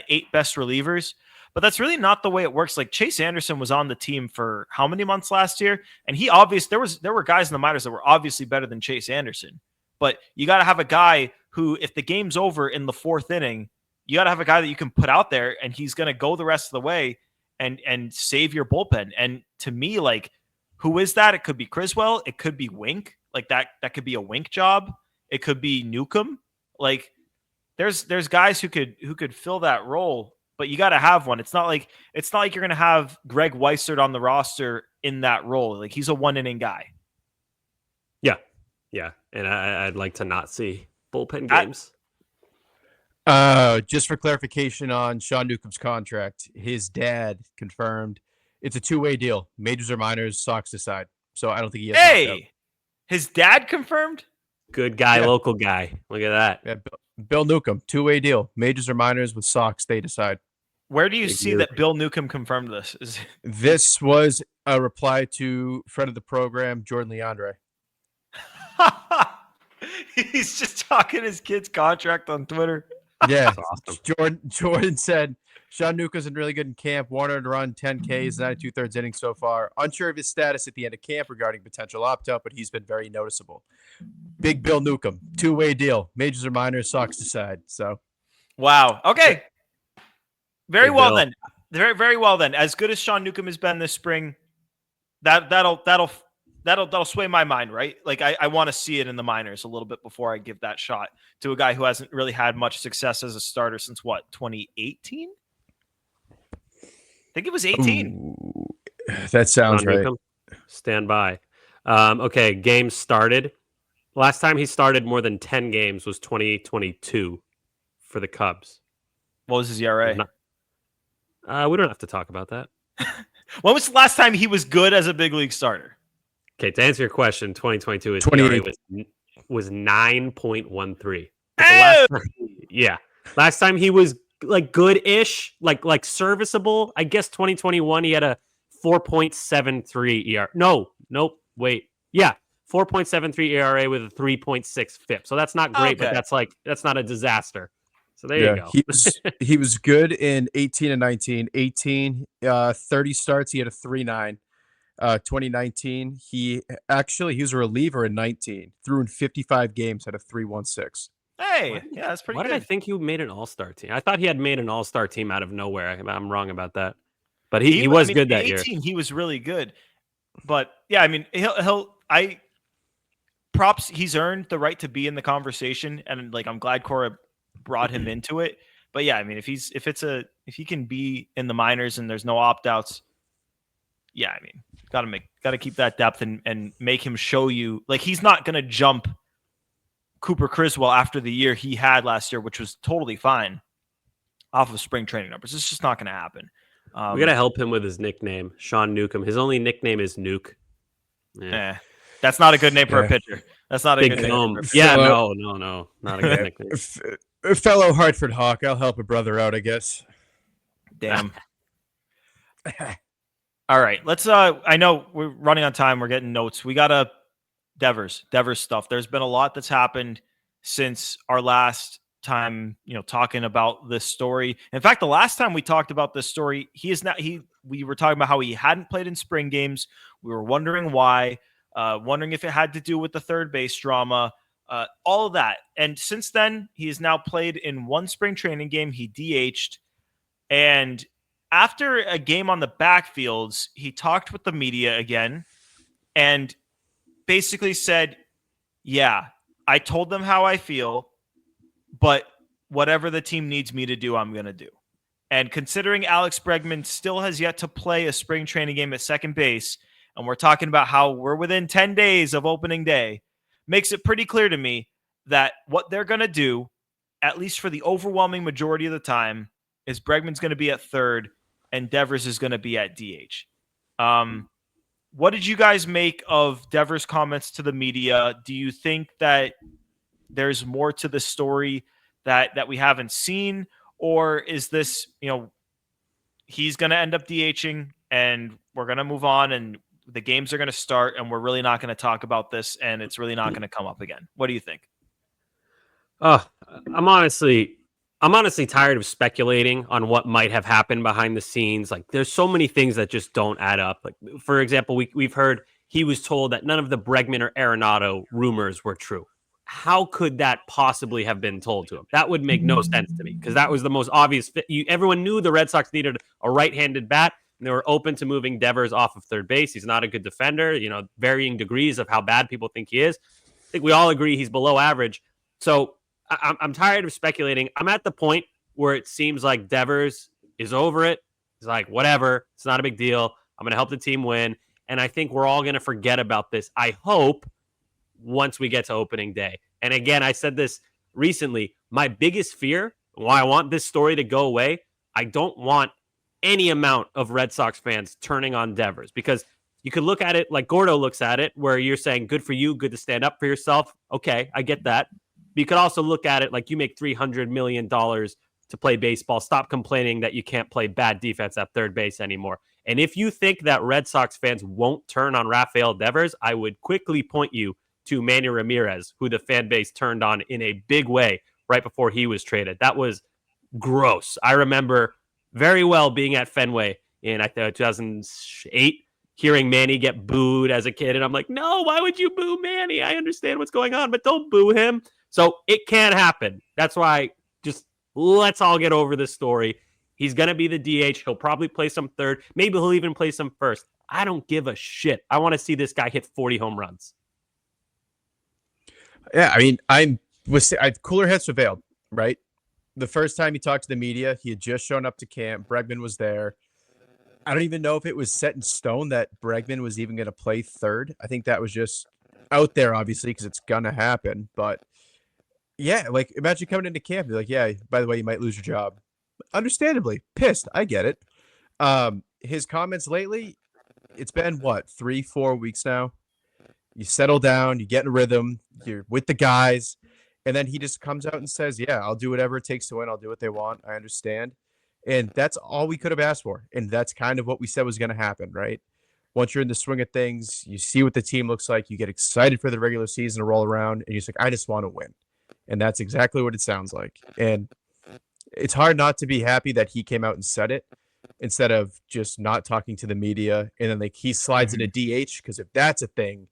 [SPEAKER 3] 8 best relievers. But that's really not the way it works. Like Chase Anderson was on the team for how many months last year? And there were guys in the minors that were obviously better than Chase Anderson. But you got to have a guy who, if the game's over in the 4th inning, you got to have a guy that you can put out there and he's going to go the rest of the way and save your bullpen. And to me, like, who is that? It could be Criswell. It could be Wink. Like that could be a Wink job. It could be Newcomb. Like there's guys who could fill that role, but you got to have one. It's not like you're going to have Greg Weissert on the roster in that role. Like he's a 1-inning guy.
[SPEAKER 4] Yeah. And I'd like to not see bullpen games.
[SPEAKER 5] Just for clarification on Sean Newcomb's contract, his dad confirmed it's a 2-way deal. Majors or minors, Sox decide. So I don't think he has.
[SPEAKER 3] Hey, his dad confirmed?
[SPEAKER 4] Good guy, local guy. Look at that.
[SPEAKER 5] Yeah, Bill Newcomb, 2-way deal. Majors or minors with Sox, they decide.
[SPEAKER 3] Where do you see that Bill Newcomb confirmed this?
[SPEAKER 5] This was a reply to friend of the program, Jordan Leandre.
[SPEAKER 3] He's just talking his kid's contract on Twitter.
[SPEAKER 5] Yeah,
[SPEAKER 4] awesome.
[SPEAKER 5] Jordan said, Sean Newcomb's been really good in camp. 1 run, 10 Ks, 92 thirds innings so far. Unsure of his status at the end of camp regarding potential opt-out, but he's been very noticeable. Big Bill Newcomb, 2-way deal. Majors or minors, Sox decide. So,
[SPEAKER 3] wow. Okay. Very
[SPEAKER 4] Big
[SPEAKER 3] well
[SPEAKER 4] Bill.
[SPEAKER 3] then. Very, very well then. As good as Sean Newcomb has been this spring, that'll sway my mind, right? Like I want to see it in the minors a little bit before I give that shot to a guy who hasn't really had much success as a starter since 2018? I think it was 18.
[SPEAKER 5] ooh, that sounds right.
[SPEAKER 4] Newcomb, stand by. Okay, games started. Last time he started more than 10 games was 2022 for the Cubs.
[SPEAKER 3] What was his ERA?
[SPEAKER 4] We don't have to talk about that.
[SPEAKER 3] When was the last time he was good as a big league starter?
[SPEAKER 4] Okay, to answer your question, 2022 his
[SPEAKER 5] 28.
[SPEAKER 4] ERA was 9.13.
[SPEAKER 3] Oh!
[SPEAKER 4] Last time he was like good-ish, like serviceable. I guess 2021 he had a 4.73 ERA. Nope, wait. Yeah, 4.73 ERA with a 3.6 FIP. So that's not great, but
[SPEAKER 3] Okay.
[SPEAKER 4] that's not a disaster. So there you go.
[SPEAKER 5] He was good in 18 and 19. 18, 30 starts, he had a 3.9. 2019, he was a reliever in 19. Threw in 55 games, had a 3.16.
[SPEAKER 3] Hey, yeah, that's pretty
[SPEAKER 4] Why
[SPEAKER 3] good.
[SPEAKER 4] did I think he made an all-star team? I thought he had made an all-star team out of nowhere. I'm wrong about that. But he was good that year.
[SPEAKER 3] 18, he was really good. But yeah, I mean, props. He's earned the right to be in the conversation, and like I'm glad Cora brought him into it. But yeah, I mean, if he can be in the minors and there's no opt-outs, yeah, I mean, got to keep that depth and make him show you. Like, he's not going to jump Cooper Criswell after the year he had last year, which was totally fine off of spring training numbers. It's just not going to happen.
[SPEAKER 4] We got to help him with his nickname, Sean Newcomb. His only nickname is Nuke.
[SPEAKER 3] That's not a good name for a pitcher. That's not a good name.
[SPEAKER 4] Yeah, no, not a good nickname.
[SPEAKER 5] Fellow Hartford Hawk, I'll help a brother out, I guess.
[SPEAKER 3] Damn. All right, let's. I know we're running on time. We're getting notes. We got Devers stuff. There's been a lot that's happened since our last time, talking about this story. In fact, the last time we talked about this story, we were talking about how he hadn't played in spring games. We were wondering why, wondering if it had to do with the third base drama, all of that. And since then, he has now played in one spring training game. He DH'd, and after a game on the backfields, he talked with the media again and basically said, yeah, I told them how I feel, but whatever the team needs me to do, I'm going to do. And considering Alex Bregman still has yet to play a spring training game at second base, and we're talking about how we're within 10 days of opening day, makes it pretty clear to me that what they're going to do, at least for the overwhelming majority of the time, is Bregman's going to be at third and Devers is going to be at DH. What did you guys make of Devers' comments to the media? Do you think that there's more to the story that we haven't seen? Or is this, he's going to end up DHing and we're going to move on and the games are going to start and we're really not going to talk about this and it's really not going to come up again? What do you think?
[SPEAKER 4] I'm honestly tired of speculating on what might have happened behind the scenes. Like, there's so many things that just don't add up. Like, for example, we've heard he was told that none of the Bregman or Arenado rumors were true. How could that possibly have been told to him? That would make no sense to me because that was the most obvious fit. Everyone knew the Red Sox needed a right-handed bat, and they were open to moving Devers off of third base. He's not a good defender, varying degrees of how bad people think he is. I think we all agree he's below average. So I'm tired of speculating. I'm at the point where it seems like Devers is over it. He's like, whatever, it's not a big deal. I'm going to help the team win. And I think we're all going to forget about this, I hope, once we get to opening day. And again, I said this recently, my biggest fear, why I want this story to go away, I don't want any amount of Red Sox fans turning on Devers, because you could look at it like Gordo looks at it, where you're saying, good for you, good to stand up for yourself. Okay, I get that. But you could also look at it like you make $300 million to play baseball. Stop complaining that you can't play bad defense at third base anymore. And if you think that Red Sox fans won't turn on Rafael Devers, I would quickly point you to Manny Ramirez, who the fan base turned on in a big way right before he was traded. That was gross. I remember very well being at Fenway in 2008, hearing Manny get booed as a kid. And I'm like, no, why would you boo Manny? I understand what's going on, but don't boo him. So it can't happen. That's why just let's all get over this story. He's going to be the DH. He'll probably play some third. Maybe he'll even play some first. I don't give a shit. I want to see this guy hit 40 home runs.
[SPEAKER 5] Yeah, I mean, cooler heads prevailed, right? The first time he talked to the media, he had just shown up to camp. Bregman was there. I don't even know if it was set in stone that Bregman was even going to play third. I think that was just out there, obviously, because it's going to happen. But yeah, like, imagine coming into camp and be like, yeah, by the way, you might lose your job. Understandably pissed. I get it. His comments lately, it's been what, 3-4 weeks now. You settle down, you get in a rhythm, you're with the guys. And then he just comes out and says, yeah, I'll do whatever it takes to win. I'll do what they want. I understand. And that's all we could have asked for. And that's kind of what we said was going to happen, right? Once you're in the swing of things, you see what the team looks like. You get excited for the regular season to roll around. And you're just like, I just want to win. And that's exactly what it sounds like. And it's hard not to be happy that he came out and said it instead of just not talking to the media. And then like he slides into DH, because if that's a thing,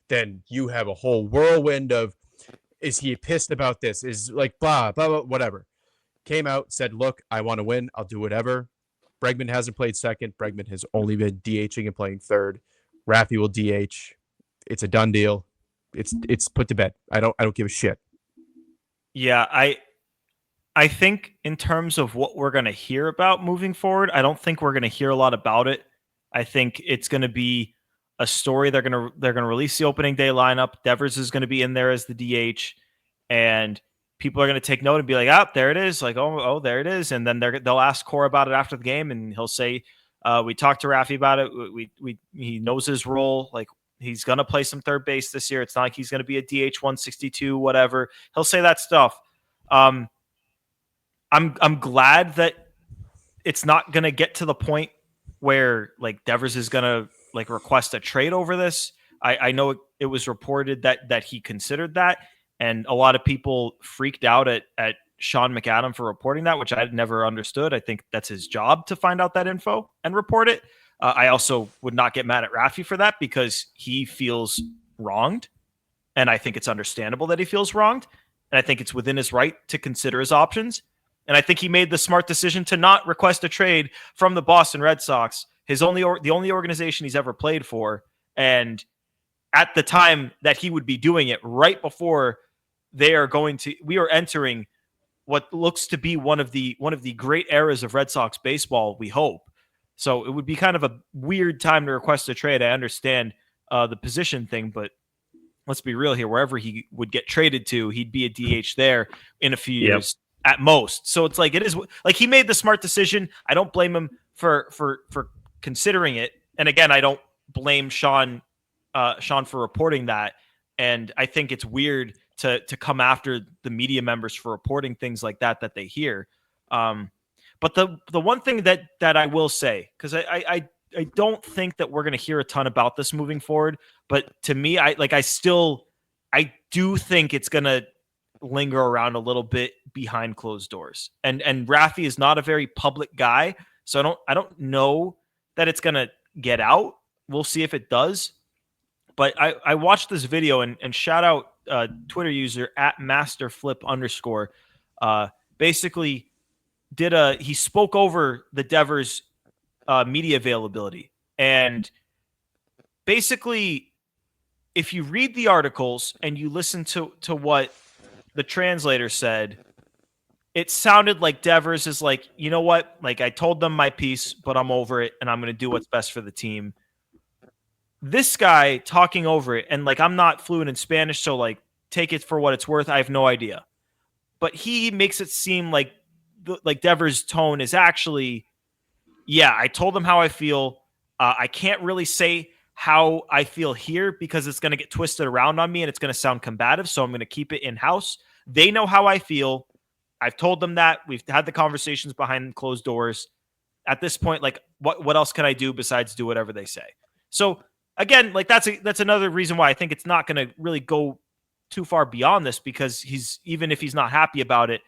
[SPEAKER 5] then you have a whole whirlwind of, is he pissed about this? Is like blah, blah, blah, whatever. Came out, said, look, I want to win. I'll do whatever. Bregman hasn't played second. Bregman has only been DHing and playing third. Raffy will DH. It's a done deal. It's put to bed. I don't give a shit.
[SPEAKER 3] Yeah, I think in terms of what we're going to hear about moving forward, I don't think we're going to hear a lot about it. I think it's going to be a story. They're going to release the opening day lineup. Devers is going to be in there as the DH, and people are going to take note and be like, "Oh, there it is!" Like, "Oh, there it is." And then they'll ask Cora about it after the game, and he'll say, "We talked to Raffy about it. He knows his role. Like, he's going to play some third base this year. It's not like he's going to be a DH 162, whatever." He'll say that stuff. I'm glad that it's not going to get to the point where like Devers is going to like request a trade over this. I know it was reported that he considered that, and a lot of people freaked out at Sean McAdam for reporting that, which I had never understood. I think that's his job to find out that info and report it. I also would not get mad at Raffy for that because he feels wronged, and I think it's understandable that he feels wronged, and I think it's within his right to consider his options. And I think he made the smart decision to not request a trade from the Boston Red Sox, the only organization he's ever played for. And at the time that he would be doing it, right before we are entering what looks to be one of the great eras of Red Sox baseball, we hope. So it would be kind of a weird time to request a trade. I understand the position thing, but let's be real here. Wherever he would get traded to, he'd be a DH there in a few years at most. So it's like, it is like he made the smart decision. I don't blame him for considering it. And again, I don't blame Sean for reporting that. And I think it's weird to come after the media members for reporting things like that they hear. But the one thing that I will say, because I don't think that we're going to hear a ton about this moving forward, but to me, I do think it's going to linger around a little bit behind closed doors. And Raffy is not a very public guy, so I don't know that it's going to get out. We'll see if it does. But I watched this video and shout out Twitter user @masterflip_. Basically he spoke over the Devers media availability. And basically, if you read the articles and you listen to what the translator said, it sounded like Devers is like, you know what? Like, I told them my piece, but I'm over it, and I'm going to do what's best for the team. This guy talking over it, and like, I'm not fluent in Spanish, so like, take it for what it's worth. I have no idea. But he makes it seem like Devers' tone is actually, yeah, I told them how I feel. I can't really say how I feel here because it's going to get twisted around on me and it's going to sound combative. So I'm going to keep it in-house. They know how I feel. I've told them that. We've had the conversations behind closed doors. At this point, like, what else can I do besides do whatever they say? So again, like, that's another reason why I think it's not going to really go too far beyond this, because even if he's not happy about it,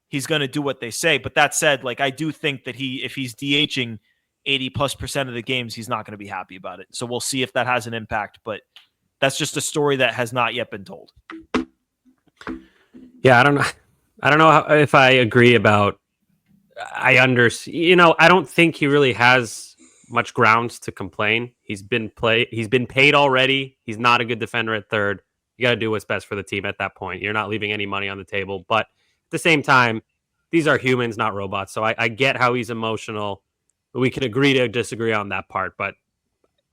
[SPEAKER 3] he's going to do what they say. But that said, like, I do think that if he's DHing 80+% of the games, he's not going to be happy about it. So we'll see if that has an impact, but that's just a story that has not yet been told.
[SPEAKER 4] Yeah, I don't know if I agree about. I don't think he really has much grounds to complain. He's been paid already. He's not a good defender at third. You got to do what's best for the team at that point. You're not leaving any money on the table. But at the same time, these are humans, not robots. So I get how he's emotional. We can agree to disagree on that part. But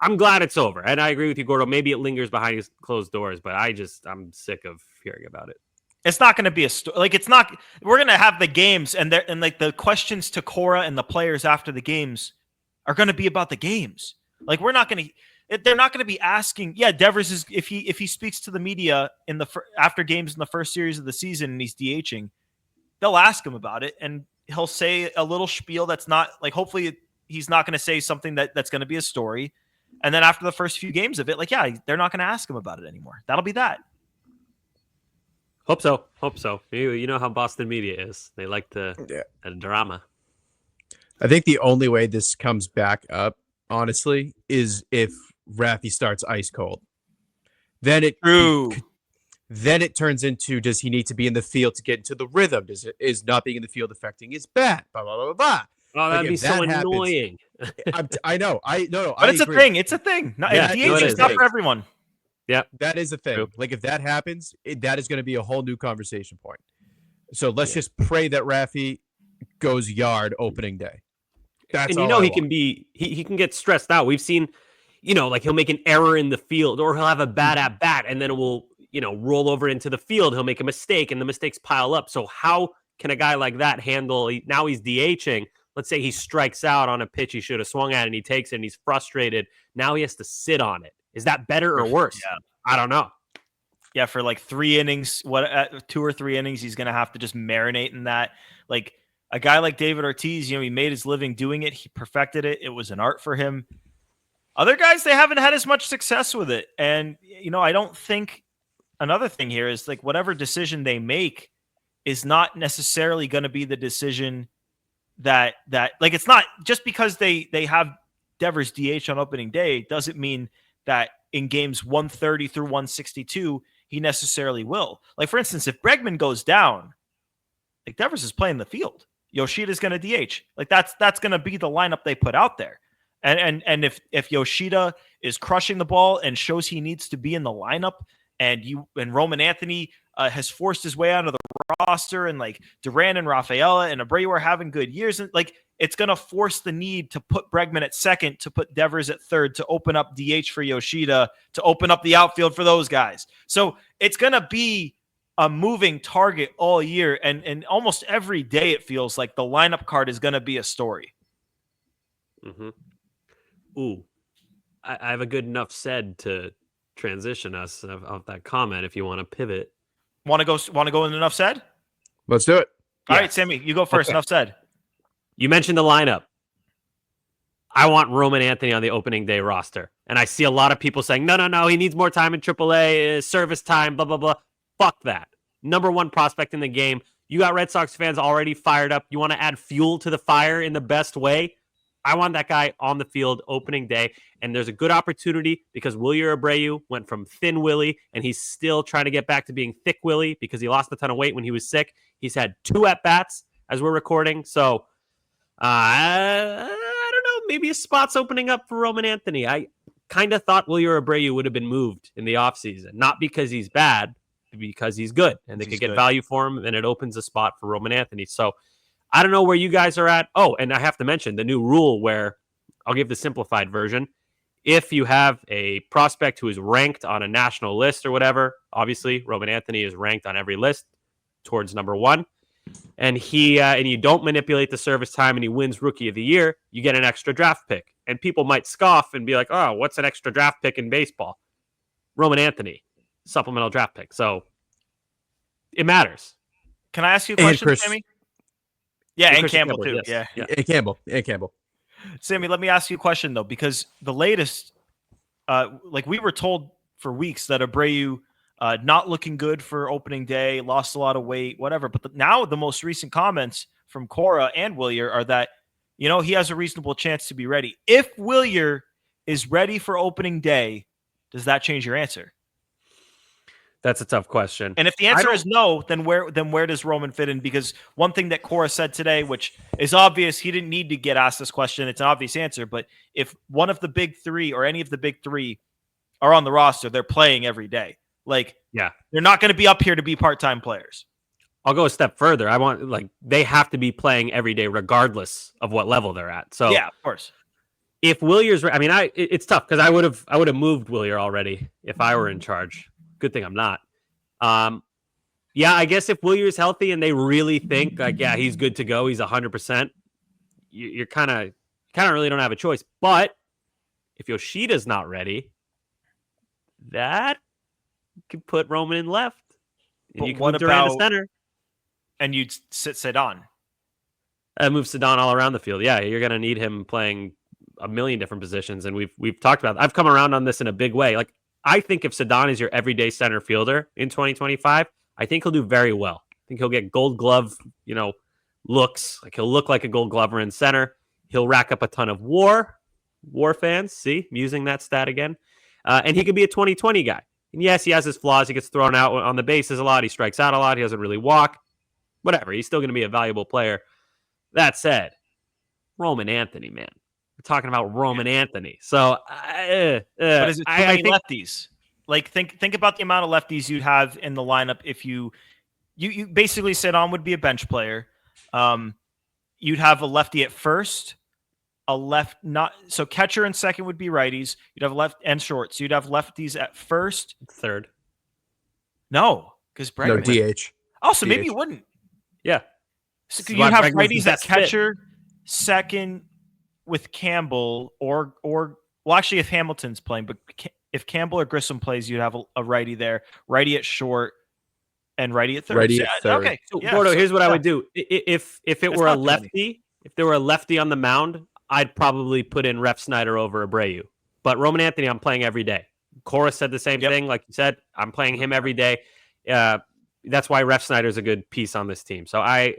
[SPEAKER 4] I'm glad it's over. And I agree with you, Gordo. Maybe it lingers behind his closed doors, but I'm sick of hearing about it.
[SPEAKER 3] It's not going to be it's not. We're going to have the games, and like the questions to Cora and the players after the games are going to be about the games. Like, we're not going to. they're not going to be asking. Yeah, Devers is if he speaks to the media after games in the first series of the season and he's DHing, they'll ask him about it and he'll say a little spiel that's not like. Hopefully, he's not going to say something that's going to be a story. And then after the first few games of it, like, yeah, they're not going to ask him about it anymore. That'll be that.
[SPEAKER 4] Hope so. You know how Boston media is. They like a drama.
[SPEAKER 5] I think the only way this comes back up, honestly, is if Raffy starts ice cold. Then it turns into, does he need to be in the field to get into the rhythm? Is not being in the field affecting his bat? Blah blah blah blah.
[SPEAKER 4] Oh, that'd be so annoying.
[SPEAKER 5] I know.
[SPEAKER 3] But it's
[SPEAKER 5] agree.
[SPEAKER 3] a thing. It's a thing. DH is not for everyone.
[SPEAKER 5] Yeah, that is a thing.
[SPEAKER 4] True.
[SPEAKER 5] Like if that happens, that is going to be a whole new conversation point. So let's just pray that Raffy goes yard opening day. That's
[SPEAKER 4] and he can be he can get stressed out. We've seen, like he'll make an error in the field or he'll have a bad at bat and then it will, roll over into the field. He'll make a mistake and the mistakes pile up. So how can a guy like that handle? Now he's DHing. Let's say he strikes out on a pitch he should have swung at and he takes it and he's frustrated. Now he has to sit on it. Is that better or worse?
[SPEAKER 3] Yeah.
[SPEAKER 4] I don't know.
[SPEAKER 3] Yeah, for like 3 innings, 2 or 3 innings, he's going to have to just marinate in that. Like a guy like David Ortiz, he made his living doing it. He perfected it. It was an art for him. Other guys, they haven't had as much success with it. And, I don't think another thing here is like whatever decision they make is not necessarily going to be the decision that like, it's not just because they have Devers DH on opening day doesn't mean that in games 130 through 162, he necessarily will. Like, for instance, if Bregman goes down, like Devers is playing the field. Yoshida's going to DH. Like that's going to be the lineup they put out there. And if Yoshida is crushing the ball and shows he needs to be in the lineup, and Roman Anthony has forced his way out of the roster, and like Duran and Rafaela and Abreu are having good years, and like it's going to force the need to put Bregman at second, to put Devers at third, to open up DH for Yoshida, to open up the outfield for those guys. So it's going to be a moving target all year. And almost every day it feels like the lineup card is going to be a story.
[SPEAKER 4] Mm-hmm. Ooh, I have a good enough said to transition us of that comment if you want to pivot.
[SPEAKER 3] Want to go in enough said?
[SPEAKER 5] Let's do it.
[SPEAKER 3] All right, Sammy, you go first. Okay. Enough said.
[SPEAKER 4] You mentioned the lineup. I want Roman Anthony on the opening day roster. And I see a lot of people saying, no, he needs more time in AAA, service time, blah, blah, blah. Fuck that. Number 1 prospect in the game. You got Red Sox fans already fired up. You want to add fuel to the fire in the best way? I want that guy on the field opening day. And there's a good opportunity because Wilyer Abreu went from thin Willie and he's still trying to get back to being thick Willie because he lost a ton of weight when he was sick. He's had 2 at-bats as we're recording. So I don't know. Maybe a spot's opening up for Roman Anthony. I kind of thought Wilyer Abreu would have been moved in the offseason. Not because he's bad, because he's good. And they could get value for him, and it opens a spot for Roman Anthony. So I don't know where you guys are at. Oh, and I have to mention the new rule where I'll give the simplified version. If you have a prospect who is ranked on a national list or whatever, obviously Roman Anthony is ranked on every list towards number 1. And and you don't manipulate the service time and he wins Rookie of the Year, you get an extra draft pick. And people might scoff and be like, oh, what's an extra draft pick in baseball? Roman Anthony, supplemental draft pick. So it matters.
[SPEAKER 3] Can I ask you a question, Sammy? Yeah, and Campbell too.
[SPEAKER 5] Yes. Yeah. And Campbell.
[SPEAKER 3] Sammy, let me ask you a question, though, because the latest, like we were told for weeks that Abreu not looking good for opening day, lost a lot of weight, whatever. But now the most recent comments from Cora and Wilyer are that, he has a reasonable chance to be ready. If Wilyer is ready for opening day, does that change your answer?
[SPEAKER 4] That's a tough question.
[SPEAKER 3] And if the answer is no, then where does Roman fit in? Because one thing that Cora said today, which is obvious, he didn't need to get asked this question. It's an obvious answer. But if one of the big 3 or any of the big 3 are on the roster, they're playing every day. Like,
[SPEAKER 4] yeah,
[SPEAKER 3] they're not going to be up here to be part-time players.
[SPEAKER 4] I'll go a step further. I want, they have to be playing every day regardless of what level they're at. So
[SPEAKER 3] yeah, of course.
[SPEAKER 4] If Wilyer's, it's tough because I would have moved Wilyer already if I were in charge. Good thing I'm not. Yeah, I guess if Wilyer's healthy and they really think he's good to go, he's 100%. You're kind of really don't have a choice. But if Yoshida's not ready, that could put Roman in left. And
[SPEAKER 3] But
[SPEAKER 4] you can
[SPEAKER 3] what
[SPEAKER 4] move Duran to
[SPEAKER 3] about-
[SPEAKER 4] center.
[SPEAKER 3] And you'd sit Zidane.
[SPEAKER 4] Move Zidane all around the field. Yeah, you're going to need him playing a million different positions, and we've talked about that. I've come around on this in a big way. Like, I think if Zidane is your everyday center fielder in 2025, I think he'll do very well. I think he'll get Gold Glove, looks. Like, he'll look like a Gold Glover in center. He'll rack up a ton of WAR fans. See, I'm using that stat again. And he could be a 2020 guy. And yes, he has his flaws. He gets thrown out on the bases a lot. He strikes out a lot. He doesn't really walk. Whatever. He's still going to be a valuable player. That said, Roman Anthony, man. We're talking about Roman Anthony. So,
[SPEAKER 3] But is it too many lefties? Like, think about the amount of lefties you'd have in the lineup if you basically said on would be a bench player. You'd have a lefty at first, so catcher and second would be righties. You'd have left and short. So you'd have lefties at first,
[SPEAKER 4] third.
[SPEAKER 3] No, because Bregman.
[SPEAKER 5] No, DH.
[SPEAKER 3] Oh, so maybe
[SPEAKER 5] DH.
[SPEAKER 3] you wouldn't.
[SPEAKER 4] Yeah.
[SPEAKER 3] So
[SPEAKER 4] This is
[SPEAKER 3] you
[SPEAKER 4] why
[SPEAKER 3] have
[SPEAKER 4] Bregman's the
[SPEAKER 3] righties at
[SPEAKER 4] best fit.
[SPEAKER 3] catcher, second with Campbell, or well, actually, if Hamilton's playing, but if Campbell or Grissom plays, you'd have a righty there, righty at short, and righty at third.
[SPEAKER 5] Righty
[SPEAKER 3] So,
[SPEAKER 5] at third.
[SPEAKER 3] Okay,
[SPEAKER 4] So,
[SPEAKER 3] yeah,
[SPEAKER 4] Gordo,
[SPEAKER 3] so-
[SPEAKER 4] here's what I
[SPEAKER 3] yeah.
[SPEAKER 4] would do. If it
[SPEAKER 3] It's
[SPEAKER 4] were a
[SPEAKER 3] not too many.
[SPEAKER 4] lefty, if there were a lefty on the mound, I'd probably put in Ref Snyder over Abreu. But Roman Anthony, I'm playing every day. Cora said the same
[SPEAKER 3] Yep.
[SPEAKER 4] thing. Like you said, I'm playing him every day. That's why Ref Snyder's a good piece on this team. So I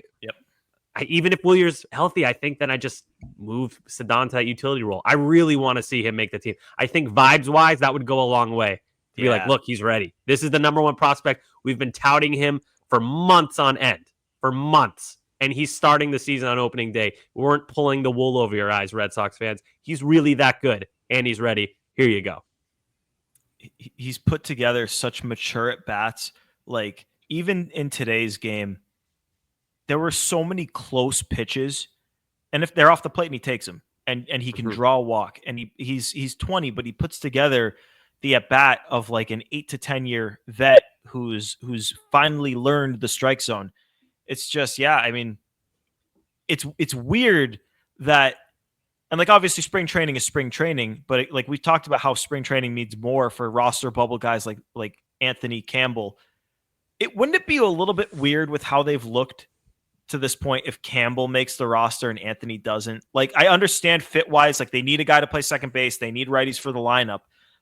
[SPEAKER 4] even if Willier's healthy, I think then I just move Zidane to that utility role. I really want to see him make the team. I think vibes-wise, that would go a long way. To be like,
[SPEAKER 3] Yeah.
[SPEAKER 4] look, he's ready. This is the number one prospect. We've been touting him for months on end. For months. And he's starting the season on opening day. We weren't pulling the wool over your eyes, Red Sox fans. He's really that good. And he's ready. Here you go.
[SPEAKER 3] He's put together such mature at bats. Like, even in today's game, there were so many close pitches, and if they're off the plate and he takes them, and he can draw a walk, and he's 20, but he puts together the at bat of like an 8 to 10 year vet who's finally learned the strike zone. It's just, yeah, I mean, it's weird that, and like obviously spring training is spring training, but like we've talked about how spring training means more for roster bubble guys like Anthony Campbell. Wouldn't it be a little bit weird with how they've looked to this point if Campbell makes the roster and Anthony doesn't? Like, I understand fit wise, like they need a guy to play second base, they need righties for the lineup,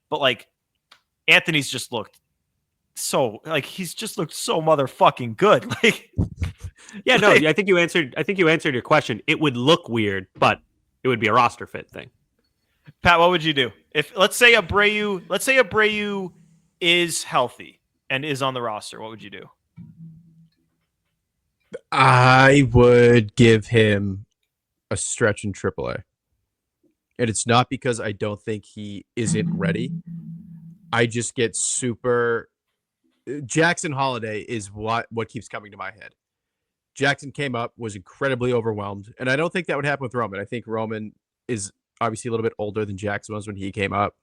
[SPEAKER 3] but like Anthony's just looked so motherfucking good. Like,
[SPEAKER 4] Yeah, no, I think you answered your question. It would look weird, but it would be a roster fit thing.
[SPEAKER 3] Pat, what would you do if let's say Abreu is healthy and is on the roster? What would you do?
[SPEAKER 5] I would give him a stretch in AAA. And it's not because I don't think he isn't ready. I just get super... Jackson Holiday is what keeps coming to my head. Jackson came up, was incredibly overwhelmed, and I don't think that would happen with Roman. I think Roman is obviously a little bit older than Jackson was when he came up,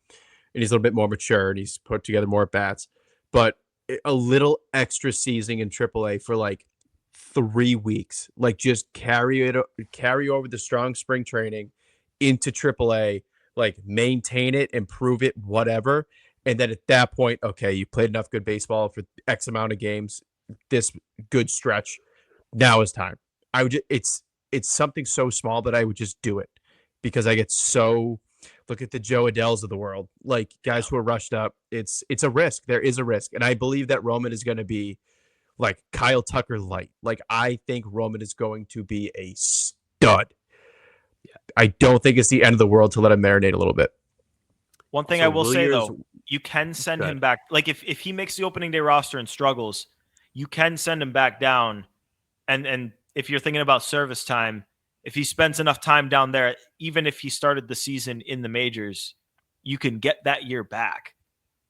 [SPEAKER 5] and he's a little bit more mature, and he's put together more at-bats. But a little extra seasoning in AAA for like 3 weeks, like just carry over the strong spring training into AAA, like maintain it, improve it, whatever. And then at that point, okay, you played enough good baseball for X amount of games, this good stretch. Now is time. I would it's something so small that I would just do it because I get so look at the Joe Adells of the world, like guys who are rushed up. It's a risk. There is a risk. And I believe that Roman is going to be like Kyle Tucker light. Like I think Roman is going to be a stud. I don't think it's the end of the world to let him marinate a little bit.
[SPEAKER 3] One thing
[SPEAKER 4] Also,
[SPEAKER 3] I will say
[SPEAKER 4] Willier's-
[SPEAKER 3] though, you can send
[SPEAKER 4] Good.
[SPEAKER 3] him back. Like if he makes the opening day roster and struggles, you can send him back down. And if you're thinking about service time, if he spends enough time down there, even if he started the season in the majors, you can get that year back.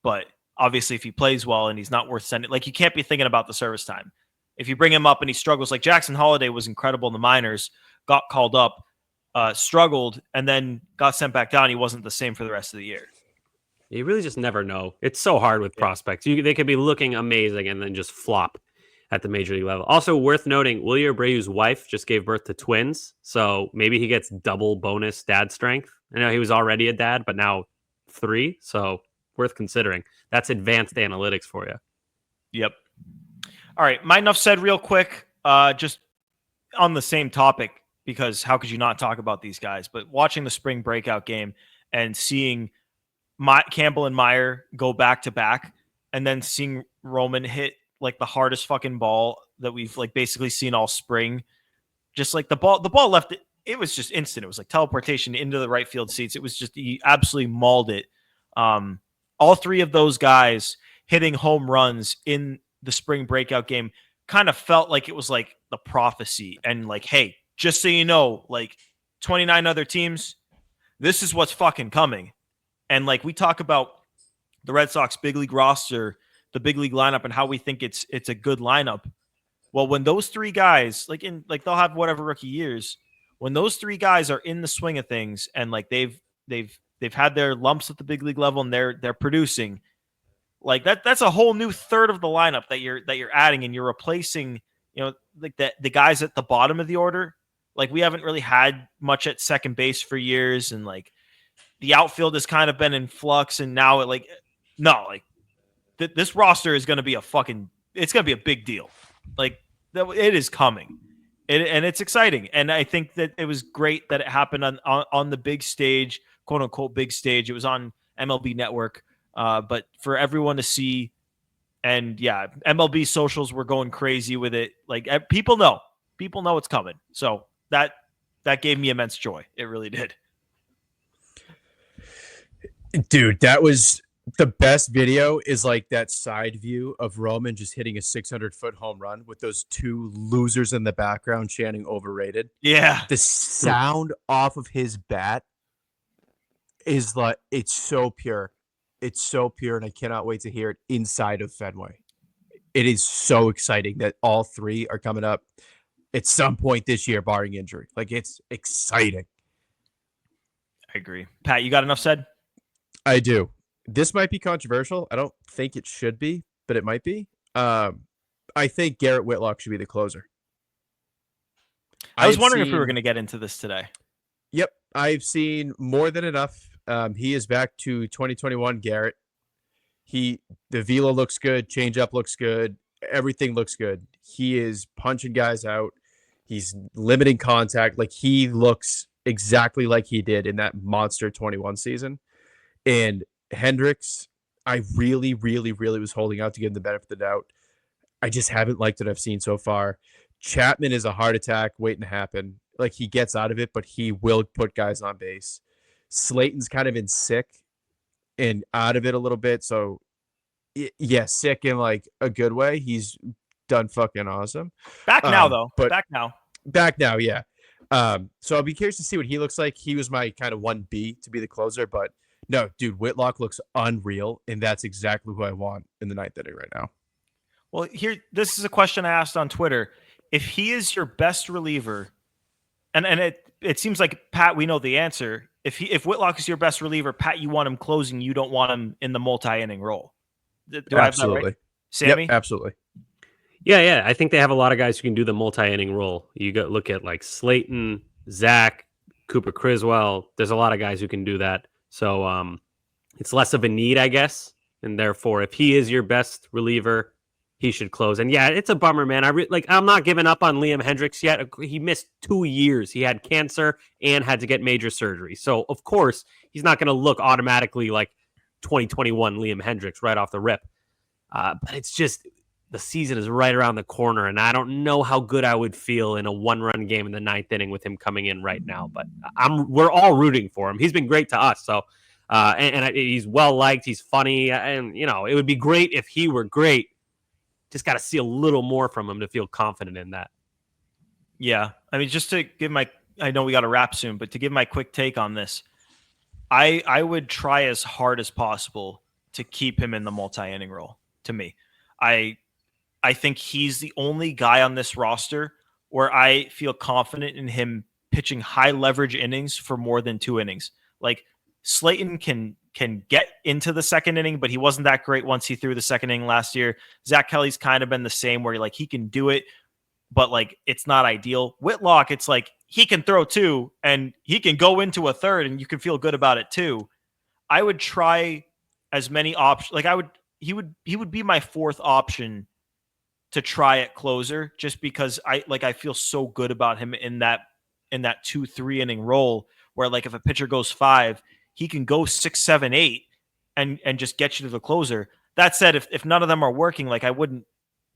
[SPEAKER 3] But obviously, if he plays well and he's not worth sending, like you can't be thinking about the service time. If you bring him up and he struggles, like Jackson Holiday was incredible in the minors, got called up, struggled, and then got sent back down. He wasn't the same for the rest of the year.
[SPEAKER 4] You really just never know. It's so hard with prospects. They could be looking amazing and then just flop at the major league level. Also worth noting, Willier Abreu's wife just gave birth to twins, so maybe he gets double bonus dad strength. I know he was already a dad, but now 3. So worth considering. That's advanced analytics for you.
[SPEAKER 3] Yep. All right. My enough said real quick, just on the same topic, because how could you not talk about these guys? But watching the spring breakout game and seeing Campbell and Meyer go back to back, and then seeing Roman hit like the hardest fucking ball that we've like basically seen all spring. Just like the ball left it was just instant. It was like teleportation into the right field seats. It was just, he absolutely mauled it. All three of those guys hitting home runs in the spring breakout game kind of felt like it was like the prophecy, and like, hey, just so you know, like 29 other teams, this is what's fucking coming. And like we talk about the Red Sox big league roster, the big league lineup, and how we think it's a good lineup. Well, when those three guys, like they'll have whatever rookie years, when those three guys are in the swing of things and like they've had their lumps at the big league level and they're producing, like that's a whole new third of the lineup that you're adding, and you're replacing, like the guys at the bottom of the order. Like we haven't really had much at second base for years, and like the outfield has kind of been in flux, and now this roster is going to be it's going to be a big deal. Like it is coming. And it's exciting. And I think that it was great that it happened on the big stage, quote unquote, big stage. It was on MLB Network. But for everyone to see, and yeah, MLB socials were going crazy with it. Like people know it's coming. So that gave me immense joy. It really did.
[SPEAKER 5] Dude, that was the best video, is like that side view of Roman just hitting a 600-foot home run with those two losers in the background chanting overrated.
[SPEAKER 3] Yeah.
[SPEAKER 5] The sound off of his bat is like, it's so pure. It's so pure, and I cannot wait to hear it inside of Fenway. It is so exciting that all three are coming up at some point this year, barring injury. Like, it's exciting.
[SPEAKER 3] I agree. Pat, you got enough said?
[SPEAKER 5] I do. This might be controversial. I don't think it should be, but it might be. I think Garrett Whitlock should be the closer.
[SPEAKER 3] I was wondering if we were going to get into this today.
[SPEAKER 5] Yep. I've seen more than enough. He is back to 2021 Garrett. The velo looks good. Changeup looks good. Everything looks good. He is punching guys out. He's limiting contact. Like, he looks exactly like he did in that monster 21 season. And Hendricks, I really, really, really was holding out to give him the benefit of the doubt. I just haven't liked what I've seen so far. Chapman is a heart attack waiting to happen. Like, he gets out of it, but he will put guys on base. Slayton's kind of been sick and out of it a little bit. So, yeah, sick in like a good way. He's done fucking awesome.
[SPEAKER 3] Back now, though. Back now,
[SPEAKER 5] yeah. So I'll be curious to see what he looks like. He was my kind of 1B to be the closer, but no, dude, Whitlock looks unreal, and that's exactly who I want in the ninth inning right now.
[SPEAKER 3] Well, this is a question I asked on Twitter. If he is your best reliever, and it seems like, Pat, we know the answer. If Whitlock is your best reliever, Pat, you want him closing. You don't want him in the multi-inning role. Do I have that right? Sammy?
[SPEAKER 5] Yep, absolutely.
[SPEAKER 4] Yeah. I think they have a lot of guys who can do the multi-inning role. You look at like Slayton, Zach, Cooper Criswell. There's a lot of guys who can do that. So it's less of a need, I guess. And therefore, if he is your best reliever, he should close. And yeah, it's a bummer, man. I'm not giving up on Liam Hendricks yet. He missed 2 years. He had cancer and had to get major surgery. So of course, he's not going to look automatically like 2021 Liam Hendricks right off the rip. But it's just, the season is right around the corner, and I don't know how good I would feel in a 1-run game in the ninth inning with him coming in right now. But we're all rooting for him. He's been great to us. So, he's well liked. He's funny, and it would be great if he were great. Just got to see a little more from him to feel confident in that.
[SPEAKER 3] Yeah, I mean, just to give I know we got to wrap soon, but to give my quick take on this, I would try as hard as possible to keep him in the multi-inning role. To me, I think he's the only guy on this roster where I feel confident in him pitching high leverage innings for more than 2 innings. Like, Slayton can get into the second inning, but he wasn't that great once he threw the second inning last year. Zach Kelly's kind of been the same, where he can do it, but like, it's not ideal. Whitlock, it's like he can throw 2 and he can go into a third and you can feel good about it too. I would try as many options. Like he would be my fourth option to try at closer, just because I feel so good about him in that 2-3 inning role where, like, if a pitcher goes 5, he can go 6, 7, 8 and just get you to the closer. That said, if none of them are working, like, I wouldn't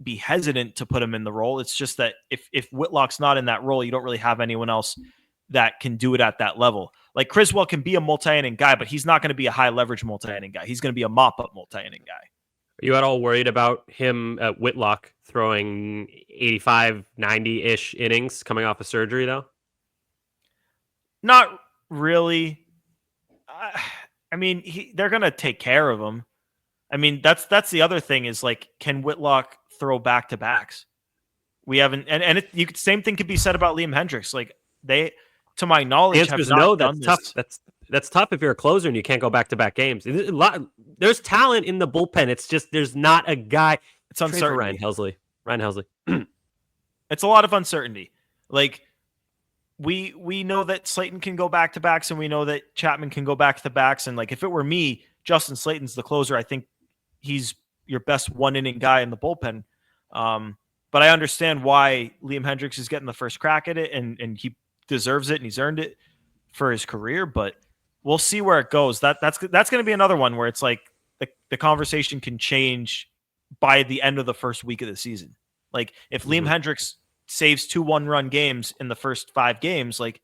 [SPEAKER 3] be hesitant to put him in the role. It's just that if Whitlock's not in that role, you don't really have anyone else that can do it at that level. Like, Criswell can be a multi-inning guy, but he's not going to be a high leverage multi-inning guy. He's going to be a mop-up multi-inning guy.
[SPEAKER 4] Are you at all worried about him, Whitlock, throwing 85, 90-ish innings coming off of surgery, though?
[SPEAKER 3] Not really. I mean, they're going to take care of him. I mean, that's the other thing is, like, can Whitlock throw back-to-backs? We haven't, and same thing could be said about Liam Hendricks. Like, they, to my knowledge,
[SPEAKER 4] the answer
[SPEAKER 3] have
[SPEAKER 4] is
[SPEAKER 3] not
[SPEAKER 4] no.
[SPEAKER 3] done
[SPEAKER 4] That's
[SPEAKER 3] this.
[SPEAKER 4] tough. That's tough if you're a closer and you can't go back-to-back games. There's talent in the bullpen. It's just there's not a guy.
[SPEAKER 3] It's uncertain.
[SPEAKER 4] Ryan Helsley.
[SPEAKER 3] It's a lot of uncertainty. Like, we know that Slayton can go back-to-backs, and we know that Chapman can go back-to-backs. And, like, if it were me, Justin Slayton's the closer. I think he's your best one-inning guy in the bullpen. But I understand why Liam Hendricks is getting the first crack at it, and he deserves it, and he's earned it for his career. But we'll see where it goes. That's going to be another one where it's like the conversation can change by the end of the first week of the season. Like, if Liam Hendricks saves 2 1-run games in the first 5 games, like,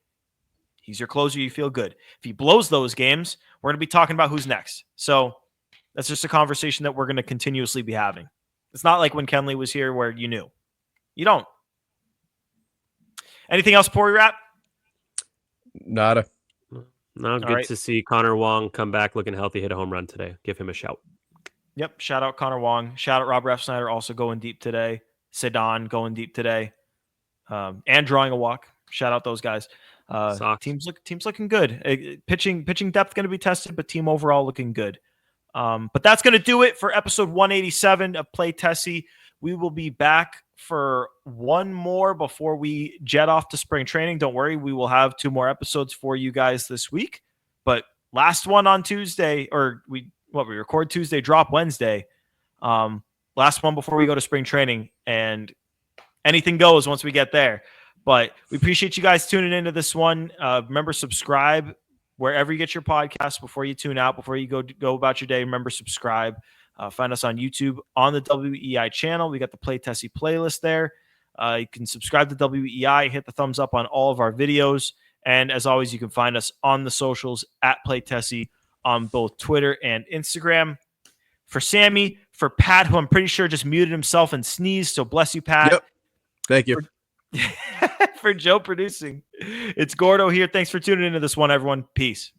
[SPEAKER 3] he's your closer, you feel good. If he blows those games, we're going to be talking about who's next. So that's just a conversation that we're going to continuously be having. It's not like when Kenley was here where you knew. You don't. Anything else before we wrap?
[SPEAKER 5] Nada.
[SPEAKER 4] No, good to see Connor Wong come back looking healthy, hit a home run today. Give him a shout.
[SPEAKER 3] Yep. Shout out Connor Wong. Shout out Rob Refsnyder, also going deep today. Sedan going deep today. And drawing a walk. Shout out those guys. Teams looking good. Pitching depth going to be tested, but team overall looking good. But that's going to do it for episode 187 of Play Tessie. We will be back for one more before we jet off to spring training. Don't worry, we will have 2 more episodes for you guys this week. But last one on Tuesday, or we record Tuesday, drop Wednesday. Last one before we go to spring training, and anything goes once we get there. But we appreciate you guys tuning into this one. Remember, subscribe wherever you get your podcasts before you tune out, before you go about your day. Remember, subscribe. Find us on YouTube on the WEI channel. We got the Play Tessie playlist there. You can subscribe to WEI, hit the thumbs up on all of our videos. And as always, you can find us on the socials at Play Tessie on both Twitter and Instagram. For Sammy, for Pat, who I'm pretty sure just muted himself and sneezed, so bless you, Pat.
[SPEAKER 5] Yep. Thank you.
[SPEAKER 3] For Joe producing, it's Gordo here. Thanks for tuning into this one, everyone. Peace.